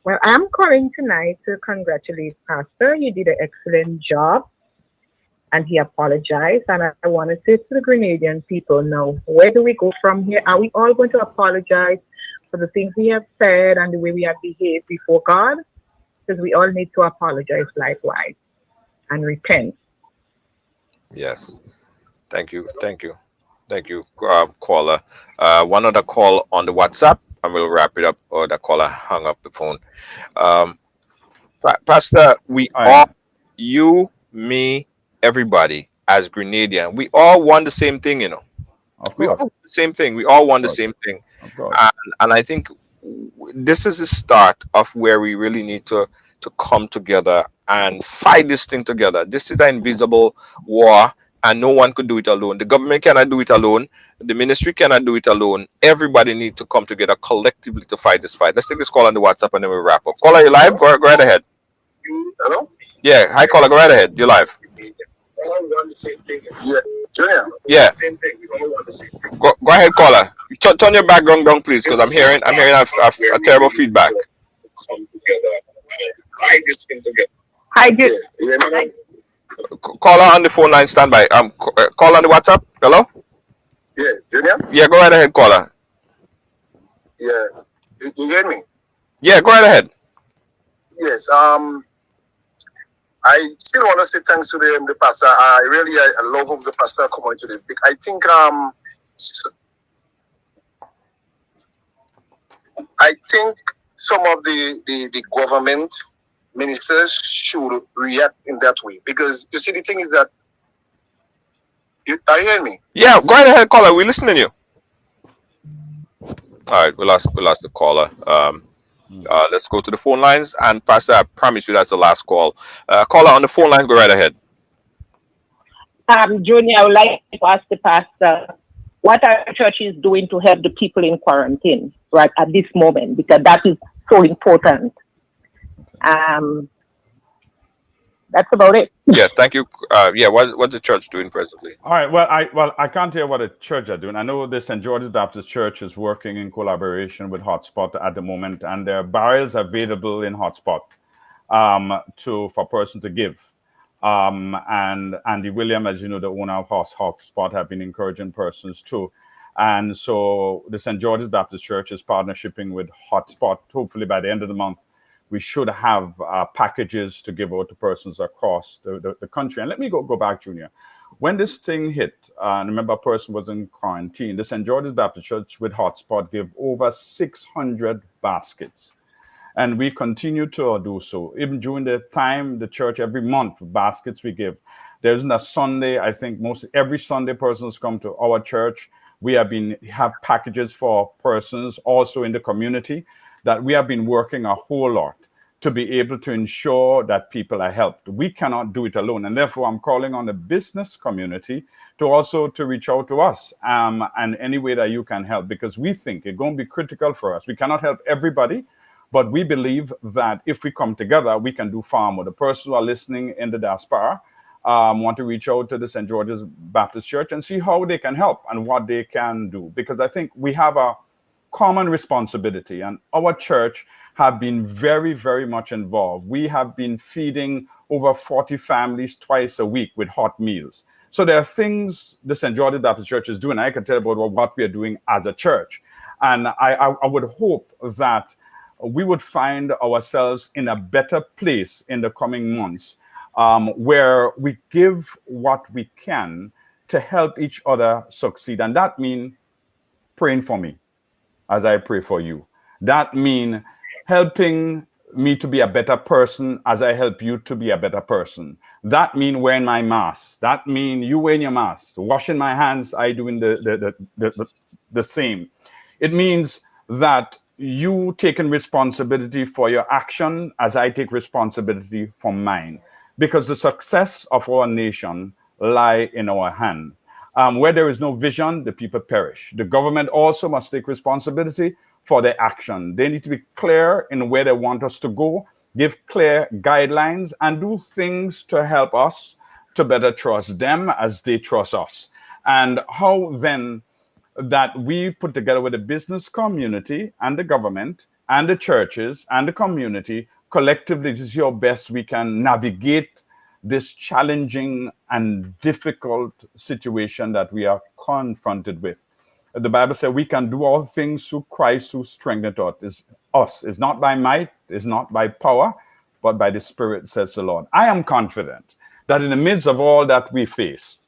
Well, I'm calling tonight to congratulate Pastor. You did an excellent job, and he apologized. And I want to say to the Grenadian people now, where do we go from here? Are we all going to apologize for the things we have said and the way we have behaved before God? Because we all need to apologize likewise and repent. Yes. Thank you, caller. One other call on the WhatsApp, and we'll wrap it up. Or the caller hung up the phone. Pastor, we all, you, me, everybody, as Grenadian, we all want the same thing, you know. We all want the same thing. We all want the same thing. And I think this is the start of where we really need to come together and fight this thing together. This is an invisible war, and no one could do it alone. The government cannot do it alone. The ministry cannot do it alone. Everybody needs to come together collectively to fight this fight. Let's take this call on the WhatsApp and then we'll wrap up. Caller, you live? Go right ahead. Hello? Yeah. Hi, caller. Go right ahead. You're live. All want the same thing. Yeah. Junior. Yeah. Same thing. We all want the same thing. Go ahead, caller. Turn your background down, please, because I'm hearing a terrible feedback. Come together and fight this thing together. Hi, Junior. Yeah. Caller on the phone line, standby. Call on the WhatsApp. Hello? Yeah, Junior? Yeah, go right ahead, caller. Yeah. You hear me? Yeah, go right ahead. Yes. I still want to say thanks to the pastor. I love of the pastor coming to the big. I think some of the government ministers should react in that way, because you see, the thing is that Are you hearing me? Yeah, go right ahead, caller. We're listening to you. All right, we lost the caller. Let's go to the phone lines. And Pastor, I promise you that's the last call. Caller on the phone lines, go right ahead. Junior, I would like to ask the pastor what our church is doing to help the people in quarantine right at this moment, because that is so important. That's about it. Yes, thank you. What's the church doing presently? All right. Well, I can't tell you what the church are doing. I know the St. George's Baptist Church is working in collaboration with Hotspot at the moment, and there are barrels available in Hotspot for person to give. And Andy William, as you know, the owner of Hotspot, have been encouraging persons too. And so the St. George's Baptist Church is partnershiping with Hotspot. Hopefully by the end of the month, we should have packages to give out to persons across the country. And let me go back, Junior. When this thing hit, and remember, a person was in quarantine, the St. George's Baptist Church with Hotspot gave over 600 baskets. And we continue to do so. Even during the time, the church, every month, baskets we give. There isn't a Sunday, I think every Sunday persons come to our church. We have packages for persons also in the community that we have been working a whole lot to be able to ensure that people are helped. We cannot do it alone. And therefore, I'm calling on the business community to reach out to us and any way that you can help, because we think it's going to be critical for us. We cannot help everybody, but we believe that if we come together, we can do far more. The persons who are listening in the diaspora want to reach out to the St. George's Baptist Church and see how they can help and what they can do. Because I think we have a common responsibility, and our church have been very, very much involved. We have been feeding over 40 families twice a week with hot meals. So there are things the St. George's Baptist Church is doing. I can tell about what we are doing as a church. And I would hope that we would find ourselves in a better place in the coming months, where we give what we can to help each other succeed. And that means praying for me as I pray for you. That means helping me to be a better person as I help you to be a better person. That means wearing my mask. That means you wearing your mask. Washing my hands, I doing the same. It means that you taking responsibility for your action as I take responsibility for mine. Because the success of our nation lie in our hand. Where there is no vision, the people perish. The government also must take responsibility for their action. They need to be clear in where they want us to go, give clear guidelines, and do things to help us to better trust them as they trust us. And how then that we put together with the business community and the government and the churches and the community collectively to see how best we can navigate this challenging and difficult situation that we are confronted with. The Bible says we can do all things through Christ who strengthened us. It's not by might, it's not by power, but by the Spirit, says the Lord. I am confident that in the midst of all that we face,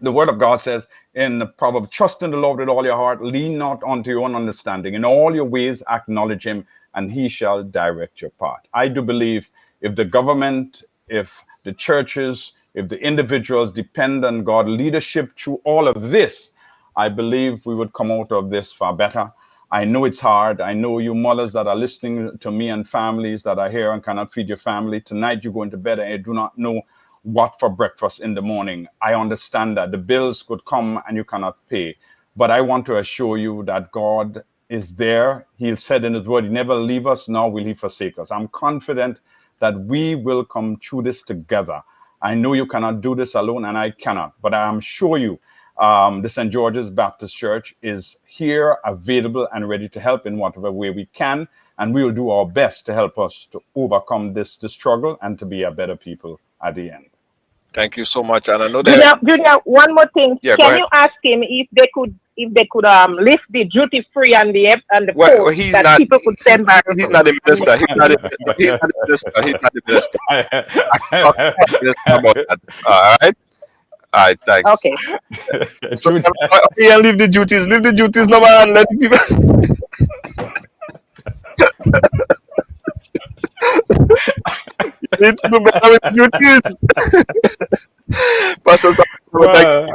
the Word of God says in the proverb, trust in the Lord with all your heart, lean not unto your own understanding. In all your ways acknowledge him, and he shall direct your path. I do believe if the government, if the churches, if the individuals depend on God leadership through all of this, I believe we would come out of this far better. I know it's hard. I know you mothers that are listening to me and families that are here and cannot feed your family. Tonight you're going to bed and you do not know what for breakfast in the morning. I understand that the bills could come and you cannot pay. But I want to assure you that God is there. He said in his word, he never leave us, nor will he forsake us. I'm confident that we will come through this together. I know you cannot do this alone, and I cannot, but I am sure you, the St. George's Baptist Church is here, available and ready to help in whatever way we can, and we will do our best to help us to overcome this struggle and to be a better people at the end. Thank you so much. And I know that Junior, one more thing. Yeah, Can you ask him if they could lift the duty free and the well, post he's that not, people could send back? he's not the minister. He's not the minister. He's not the minister. I can talk to the minister about that. All right. All right, thanks. Okay. So, okay, and leave the duties. Leave the duties, no man. Let the people. You need to do better with duties. Pastor Sam, thank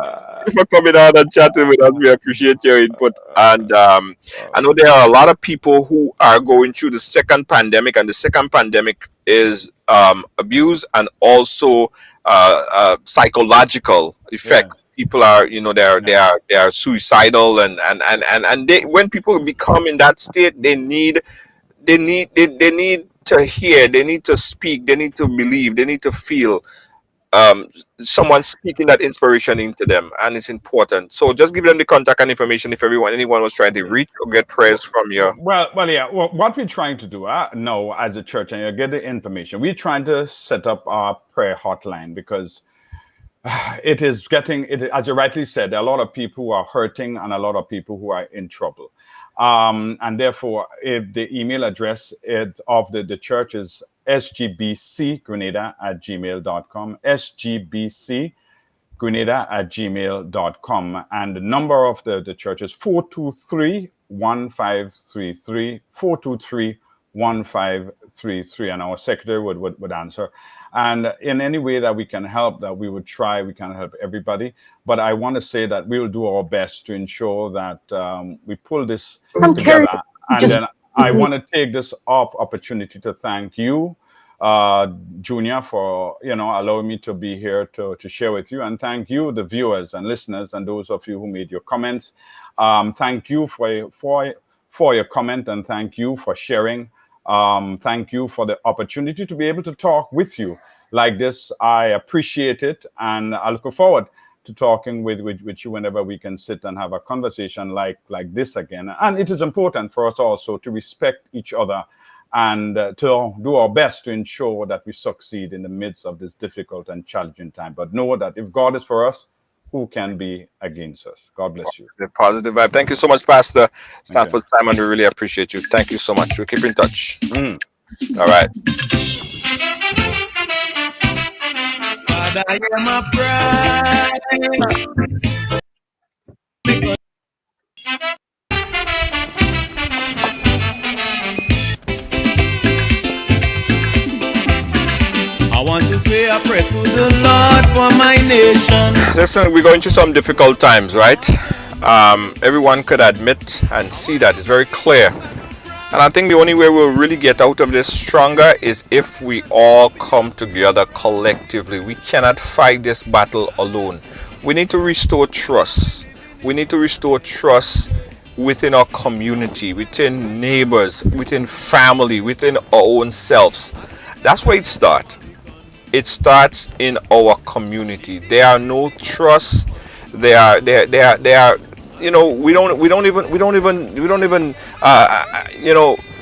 you for coming on and chatting with us. We appreciate your input. And I know there are a lot of people who are going through the second pandemic, and the second pandemic is abuse and also psychological effect. People are, they are suicidal, and they, when people become in that state, they need to hear, they need to speak, they need to believe, they need to feel someone speaking that inspiration into them, and it's important. So just give them the contact and information if anyone was trying to reach or get prayers from you. Well, yeah. Well, what we're trying to do now as a church, and you get the information, we're trying to set up our prayer hotline because it is getting, as you rightly said, there are a lot of people who are hurting and a lot of people who are in trouble. And therefore, if the email address of the church is sgbcgrenada@gmail.com, sgbcgrenada@gmail.com, and the number of the church is 423-1533, 423-1533, and our secretary would answer. And in any way that we can help, that we would try, we can help everybody. But I want to say that we will do our best to ensure that we pull this together. And then I want to take this opportunity to thank you, Junior, for allowing me to be here to share with you, and thank you, the viewers and listeners, and those of you who made your comments. Thank you for your comment, and thank you for sharing. Thank you for the opportunity to be able to talk with you like this. I appreciate it, and I look forward to talking with you whenever we can sit and have a conversation like this again. And it is important for us also to respect each other and to do our best to ensure that we succeed in the midst of this difficult and challenging time. But know that if God is for us, who can be against us? God bless you. The positive vibe. Thank you so much, Pastor Stanford Simon. We really appreciate you. Thank you so much. We'll keep in touch. All right. God, I am a pride. I want to say a prayer to the Lord for my nation. Listen, we're going through some difficult times, right? Everyone could admit and see that. It's very clear. And I think the only way we'll really get out of this stronger is if we all come together collectively. We cannot fight this battle alone. We need to restore trust. We need to restore trust within our community, within neighbors, within family, within our own selves. That's where it starts. It starts in our community. There are no trust. We don't even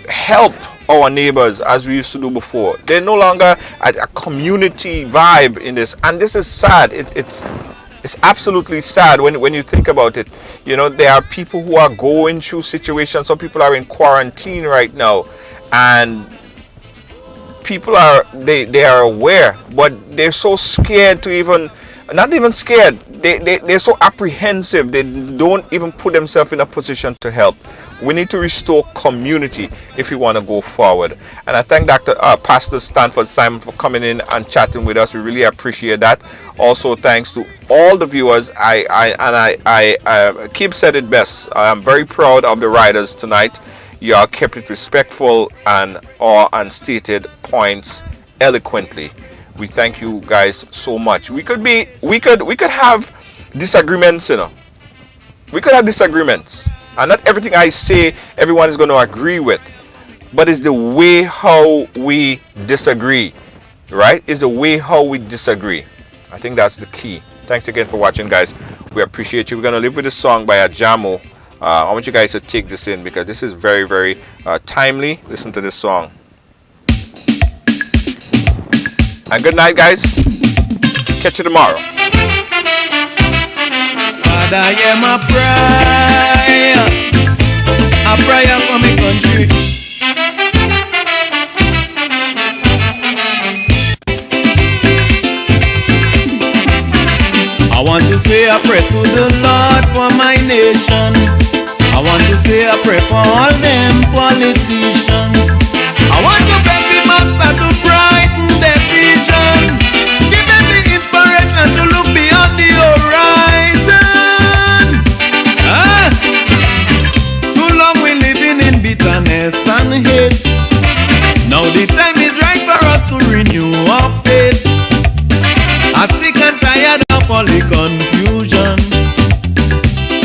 help our neighbors as we used to do before. They're no longer at a community vibe in this, and this is sad. It's absolutely sad when you think about it. There are people who are going through situations. Some people are in quarantine right now, and people are aware, but they're so scared to even, not even scared, they're so apprehensive, they don't even put themselves in a position to help. We need to restore community if we want to go forward. And I thank Pastor Stanford Simon for coming in and chatting with us. We really appreciate that. Also, thanks to all the viewers. I keep said it best. I am very proud of the riders tonight. You all kept it respectful and stated points eloquently. We thank you guys so much. We could have disagreements, We could have disagreements. And not everything I say everyone is going to agree with. But it's the way how we disagree. Right? It's the way how we disagree. I think that's the key. Thanks again for watching, guys. We appreciate you. We're going to leave with this song by Ajamo. I want you guys to take this in because this is very, very timely. Listen to this song. And good night, guys. Catch you tomorrow. God, I am a prayer for my country. I want to say a prayer to the Lord for my nation. I want to say a prayer for all them politicians. I want to beg the master to brighten their vision. Give them the inspiration to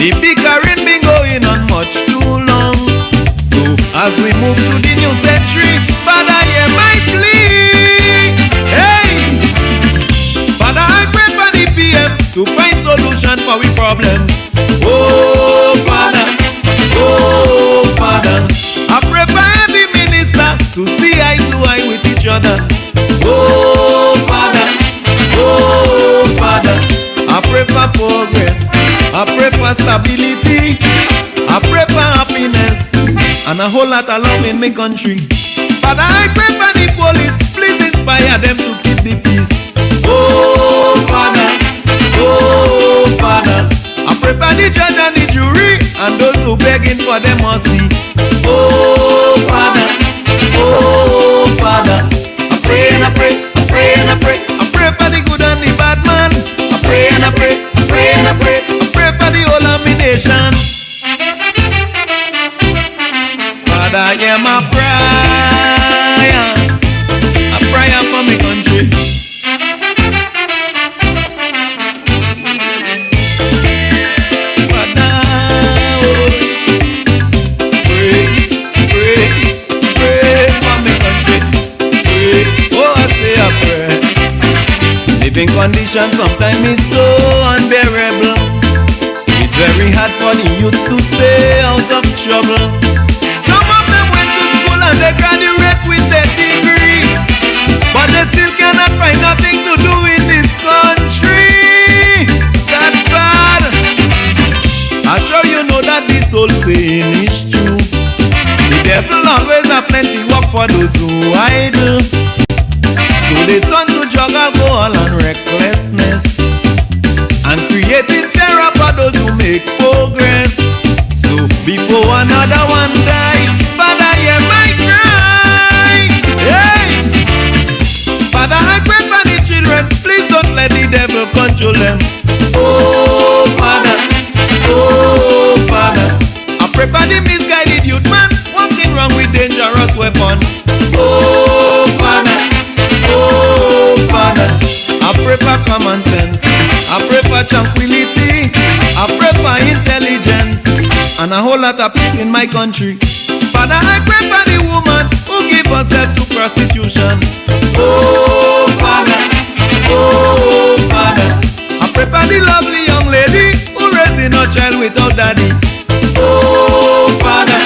The bickering been going on much too long. So as we move to the new century, Father, hear my plea. Hey, Father, I pray for the PM to find solution for we problems. Oh Father, I pray for every minister to see eye to eye with each other. Oh Father, I pray for progress, I pray for stability, I pray for happiness, and a whole lot of love in my country. Father, I pray for the police, please inspire them to keep the peace. Oh Father, I pray for the judge and the jury, and those who begging for them mercy. Oh Father, I pray and I pray, I pray and I pray, I pray for the good and the bad man. I pray and I pray, I pray and I pray, I pray for the whole of my nation. Father, hear my prayer, a prayer for my country. Living conditions sometimes is so unbearable. It's very hard for the youths to stay out of trouble. Some of them went to school and they graduate with their degree, but they still cannot find nothing to do in this country. That's bad. I'm sure you know that this old saying is true. The devil always have plenty work for those who idle. So they turn to drug, alcohol and recklessness, and creating terror for those who make progress. So before another one die, Father, hear my cry. Hey, Father, I pray for the children, please don't let the devil control them. Oh Father, I pray for the misguided youth man walking wrong with dangerous weapon. Oh Father, I pray for common sense, I pray for tranquility, I pray for intelligence, and a whole lot of peace in my country. Father, I pray for the woman who give herself to prostitution. Oh Father, I pray for the lovely young lady who raising her child without daddy. Oh Father,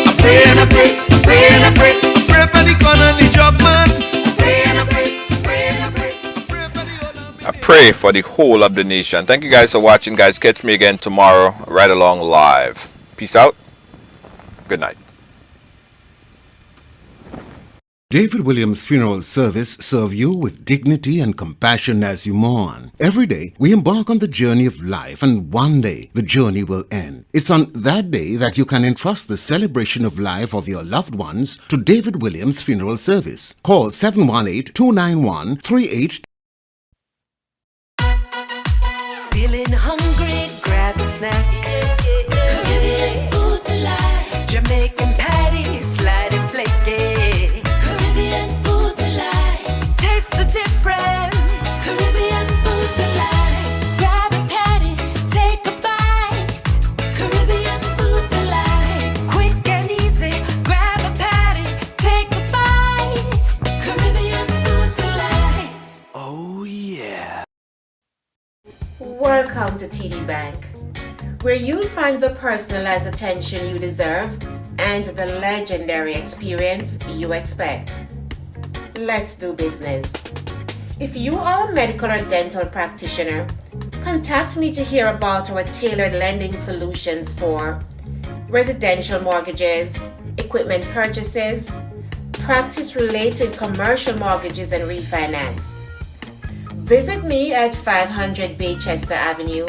I pray and I pray, I pray and I pray, I pray for the con and the job man. I pray and I pray, I pray and I pray, I pray for the whole of I pray for the whole of the nation. Thank you guys for watching, guys. Catch me again tomorrow, right along live. Peace out. Good night. David Williams Funeral Service serve you with dignity and compassion as you mourn. Every day, we embark on the journey of life, and one day, the journey will end. It's on that day that you can entrust the celebration of life of your loved ones to David Williams Funeral Service. Call 718-291-38. Feeling hungry, grab a snack. Caribbean food delight. Jamaican patties, light and flaky. Caribbean food delight. Taste the difference. Caribbean food delight. Grab a patty, take a bite. Caribbean food delight. Quick and easy, grab a patty, take a bite. Caribbean food delight. Oh yeah. Welcome to TD Bank, where you'll find the personalized attention you deserve and the legendary experience you expect. Let's do business. If you are a medical or dental practitioner, contact me to hear about our tailored lending solutions for residential mortgages, equipment purchases, practice-related commercial mortgages and refinance. Visit me at 500 Baychester Avenue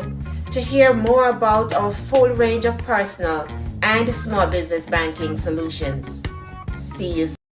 to hear more about our full range of personal and small business banking solutions. See you soon.